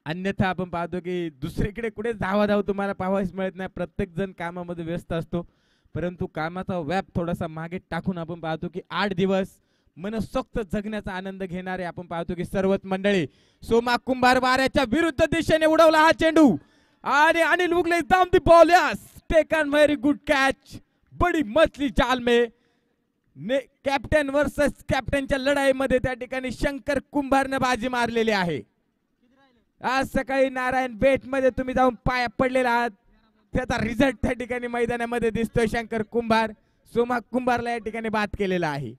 अन्यथा आपण पाहतो की दुसरीकडे कुठेच धाव तुम्हाला पाहावयास मिळत नाही. प्रत्येक जण कामामध्ये व्यस्त असतो. परंतु कामाचा व्याप थोडासा मागे टाकून आपण पाहतो की 8 दिवस मनसोक्त जगण्याचा आनंद घेणारे आपण पाहतो की सर्वच मंडळी. सोमा कुंभार वाऱ्याच्या विरुद्ध दिशेने उडवला हा चेंडू आणि Anil Ugale down the ball. Yes taken very good catch, बड़ी मछली जाल में। कॅप्टन वर्सेस कॅप्टनच्या लढाईमध्ये त्या ठिकाणी शंकर कुंभारने बाजी मारलेली आहे। आज सकाळी नारायण बेट मध्ये तुम्ही जाऊन पाया पडलेला आहात, त्याचा रिझल्ट त्या ठिकाणी मैदानामध्ये दिसतोय। शंकर कुंभार सोमा कुंभारला या ठिकाणी बाद केलेला आहे।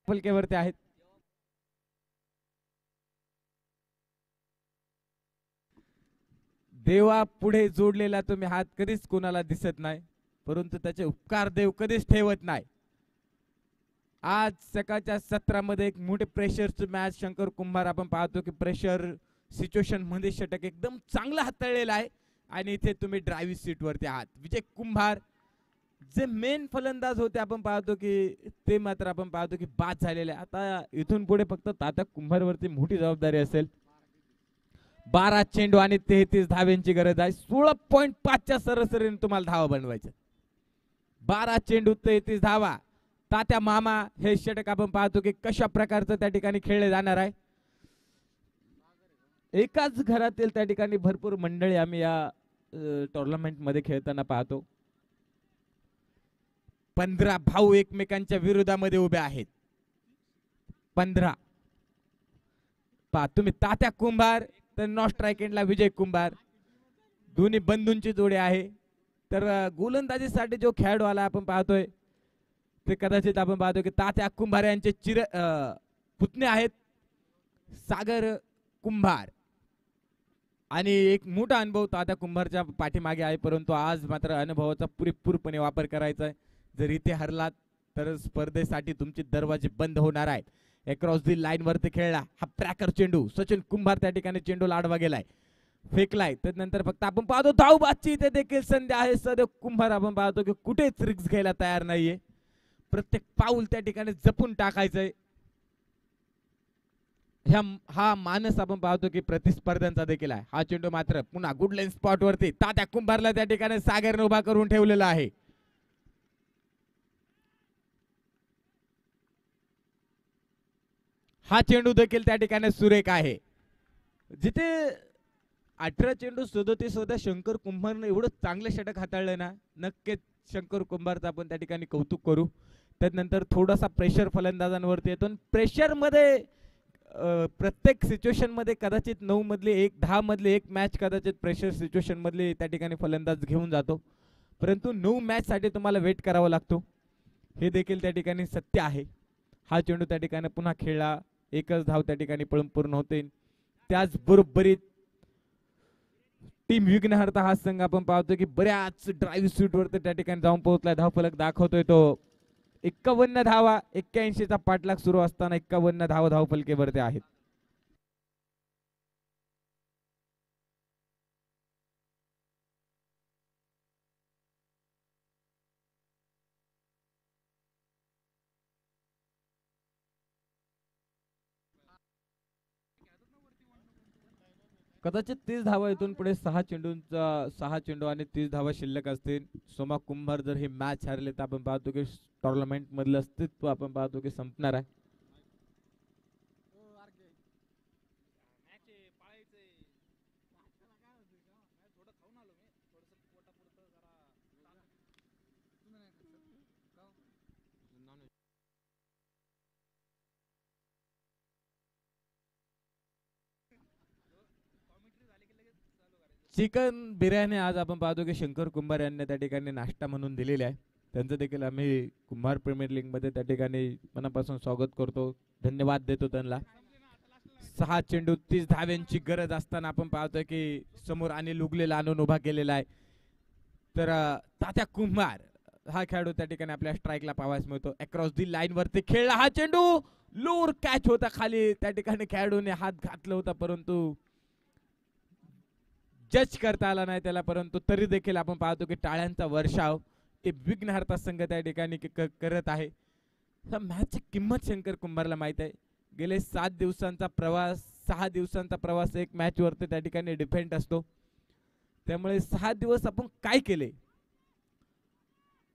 फलकेवरती आहेत देवा पुढे जोडलेला तुम्ही हात कधीच कोणाला दिसत नाही, परंतु त्याचे उपकार देव कधीच ठेवत नाही। आज सकाळच्या सत्रामध्ये एक मोठे प्रेशरची मॅच शंकर कुंभार आपण पाहतो की प्रेशर सिच्युएशन मध्ये षटक एकदम चांगला हाताळलेला आहे आणि इथे तुम्ही ड्रायव्हिंग सीट वरती आहात। विजय कुंभार जे मेन फलंदाज होते आपण पाहतो की ते मात्र आपण पाहतो की बाद झालेले। आता इथून पुढे फक्त तात्या कुंभार वरती मोठी जबाबदारी असेल। 12 चेंडू आणि 33 धाव्यांची गरज आहे। 16.5 च्या सरासरीने तुम्हाला धावा बनवायचं। 12 चेंडू 33 धावा। तात्या मामा हे षटक आपण पाहतो की कशा प्रकारचं त्या ठिकाणी खेळले जाणार आहे। एकाच घरातील त्या ठिकाणी भरपूर मंडळी आम्ही या टुर्नामेंट मध्ये खेळताना पाहतो। 15 भाऊ एकमेकांच्या विरोधामध्ये उभे आहेत। 15 पहा तुम्ही, तात्या कुंभार तर नॉन स्ट्राइक एंडला विजय कुंभार, दोन्ही बंधूंची जोडी आहे। तर गोलंदाजीसाठी जो खेळाडू आला आपण पाहतोय ते कदाचित आपण पाहतो की तात्या कुंभार यांचे पुतणे आहेत सागर कुंभार, आणि एक मोठा अनुभव तात्या कुंभारच्या पाठीमागे आहे। परंतु आज मात्र अनुभवाचा पुरेपूरपणे वापर करायचा आहे। जर इथे हरलात तर स्पर्धेसाठी तुमचे दरवाजे बंद होणार आहे। अक्रॉस दी लाईन वरती खेळला हा प्रॅकर चेंडू, सचिन कुंभार त्या ठिकाणी चेंडू लाडवा गेलाय, फेकलाय। त्यानंतर फक्त आपण पाहतो धावबादची इथे देखील संधी आहे। सदैव कुंभार आपण पाहतो की कुठेच रिस्क घ्यायला तयार नाहीये, प्रत्येक पाऊल त्या ठिकाणी जपून टाकायचंय। हा मानस आपण पाहतो की प्रतिस्पर्ध्यांचा देखील आहे। हा चेंडू मात्र पुन्हा गुड लाईन स्पॉट वरती तात्या कुंभारला त्या ठिकाणी सागरने उभा करून ठेवलेला आहे। हा चेंडू देखील त्या ठिकाणी सुरेख आहे। जिथे 18 चेंडू 37 होता, शंकर कुंभारने एवढं चांगलं षटक हाताळलं ना, नक्कीच शंकर कुंभारचं आपण त्या ठिकाणी कौतुक करू। त्यानंतर थोडासा प्रेशर फलंदाजांवरती येतो। प्रेशर मध्ये प्रत्येक सिच्युएशन मध्ये कदाचित 9 मधली 10 मधली एक मॅच कदाचित प्रेशर सिच्युएशन मधली त्या ठिकाणी फलंदाज घेऊन जातो, परंतु 9 मॅच साठी तुम्हाला वेट करावा लागतो, हे देखील त्या ठिकाणी सत्य आहे। हा चेंडू त्या ठिकाणी पुन्हा खेळला, एकच धाव त्या ठिकाणी पळून पूर्ण होते। त्याचबरोबरीत टीम विघ्नहर्ता हा संघ आपण पाहतो की बऱ्याच ड्राईव्ह सीट वरती त्या ठिकाणी जाऊन पोहोचलाय। धावफलक दाखवतोय तो 51 धावा, 81 चा पाठलाग सुरू असताना 51 धावा धावफलकेवरती आहेत। कदाचित 30 धावा इथून पुढे 6 चेंडू आणि 30 धावा शिल्लक असतील। सोमा कुंभार जर ही मॅच हारले तर आपण पाहतो की टुर्नामेंट मधलं अस्तित्व आपण पाहतो की संपणार आहे। चिकन बिर्याणी आज आपण पाहतो की शंकर कुंभार यांनी त्या ठिकाणी नाश्ता म्हणून दिलेला आहे। त्यांचं देखील आम्ही कुंभार प्रीमियर लीग मध्ये त्या ठिकाणी मनापासून स्वागत करतो, धन्यवाद देतो त्यांना। 6 चेंडू 30 धाव्यांची गरज असताना आपण पाहतो की समोर अनिल उगलेला आणून उभा केलेला आहे। तर तात्या कुंभार हा खेळाडू त्या ठिकाणी आपल्या स्ट्राईकला पाहायला मिळतो। अक्रॉस दी लाईन वरती खेळला हा चेंडू, लोअर कॅच होता खाली, त्या ठिकाणी खेळाडूने हात घातला होता परंतु जज करता आला नाही त्याला, परंतु तरी देखील आपण पाहतो की टाळ्यांचा वर्षाव ते विघ्नहर्ता संघ त्या ठिकाणी करत आहे। मॅचची किंमत शंकर कुंभारला माहित आहे। गेले 7 दिवसांचा प्रवास, 6 दिवसांचा प्रवास एक मॅच वरती त्या ठिकाणी डिपेंड असतो, त्यामुळे 6 दिवस आपण काय केले।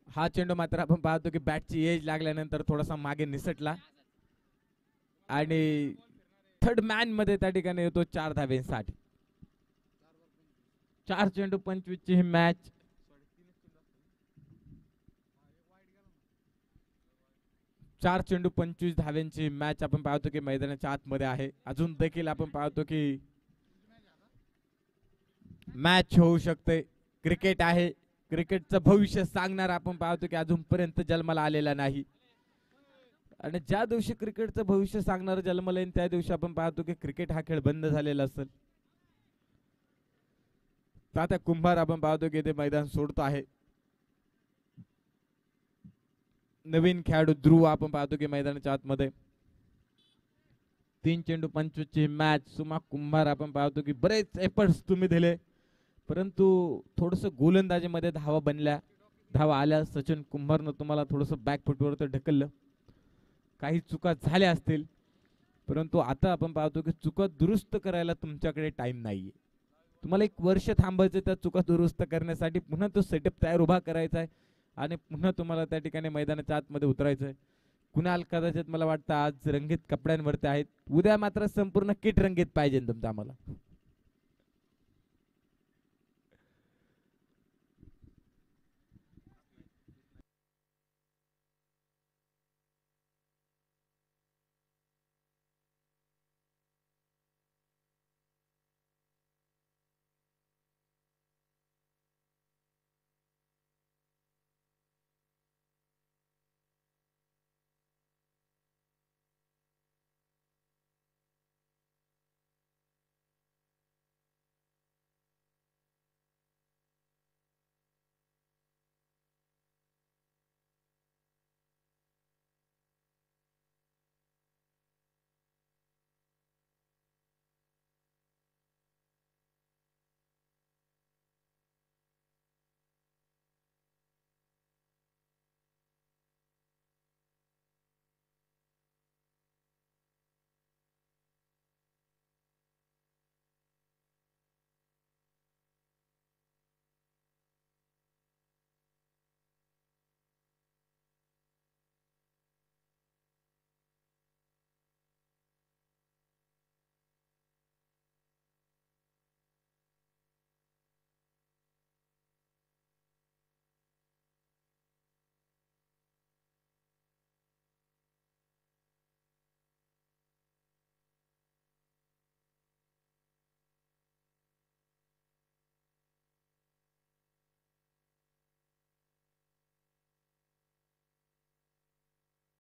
हा चेंडू मात्र आपण पाहतो की बॅटची एज लागल्यानंतर थोडासा मागे निसटला आणि थर्ड मॅन मध्ये त्या ठिकाणी येतो 4 धावेंसाठी. 4 चेंडू 25 ची ही मॅच. 4 चेंडू 25 धावेंची मॅच आपण पाहतो की मैदानाच्या आतमध्ये आहे. अजून देखील आपण पाहतो की मॅच होऊ शकते. क्रिकेट आहे, क्रिकेटचं भविष्य सांगणार आपण पाहतो की अजूनपर्यंत जन्माला आलेला नाही. आणि ज्या दिवशी क्रिकेटचं भविष्य सांगणार जन्माला येईल त्या दिवशी आपण पाहतो की क्रिकेट हा खेळ बंद झालेला असेल. आता कुंभार आपण पाहतो की ते मैदान सोडतो आहे. नवीन खेळाडू ध्रुव आपण पाहतो की मैदानाच्या आतमध्ये. 3 चेंडू 25 ची मॅच. सुमा कुंभार आपण पाहतो की बरेच एफर्ट्स तुम्ही दिले परंतु थोडस गोलंदाजीमध्ये धावा बनल्या, धावा आल्या. सचिन कुंभारनं तुम्हाला थोडस बॅकफुटवर ढकललं. काही चुका झाल्या असतील परंतु आता आपण पाहतो की चुका दुरुस्त करायला तुमच्याकडे टाइम नाहीये. तुम्हाला 1 वर्ष थांबायचं त्या चुका दुरुस्त करण्यासाठी. पुन्हा तो सेटअप तयार उभा करायचा आहे आणि पुन्हा तुम्हाला त्या ठिकाणी मैदानाच्या आतमध्ये उतरायचं आहे. कुणाल कदाचित मला वाटतं आज रंगीत कपड्यांवरती आहेत, उद्या मात्र संपूर्ण किट रंगीत पाहिजे तुमचं आम्हाला.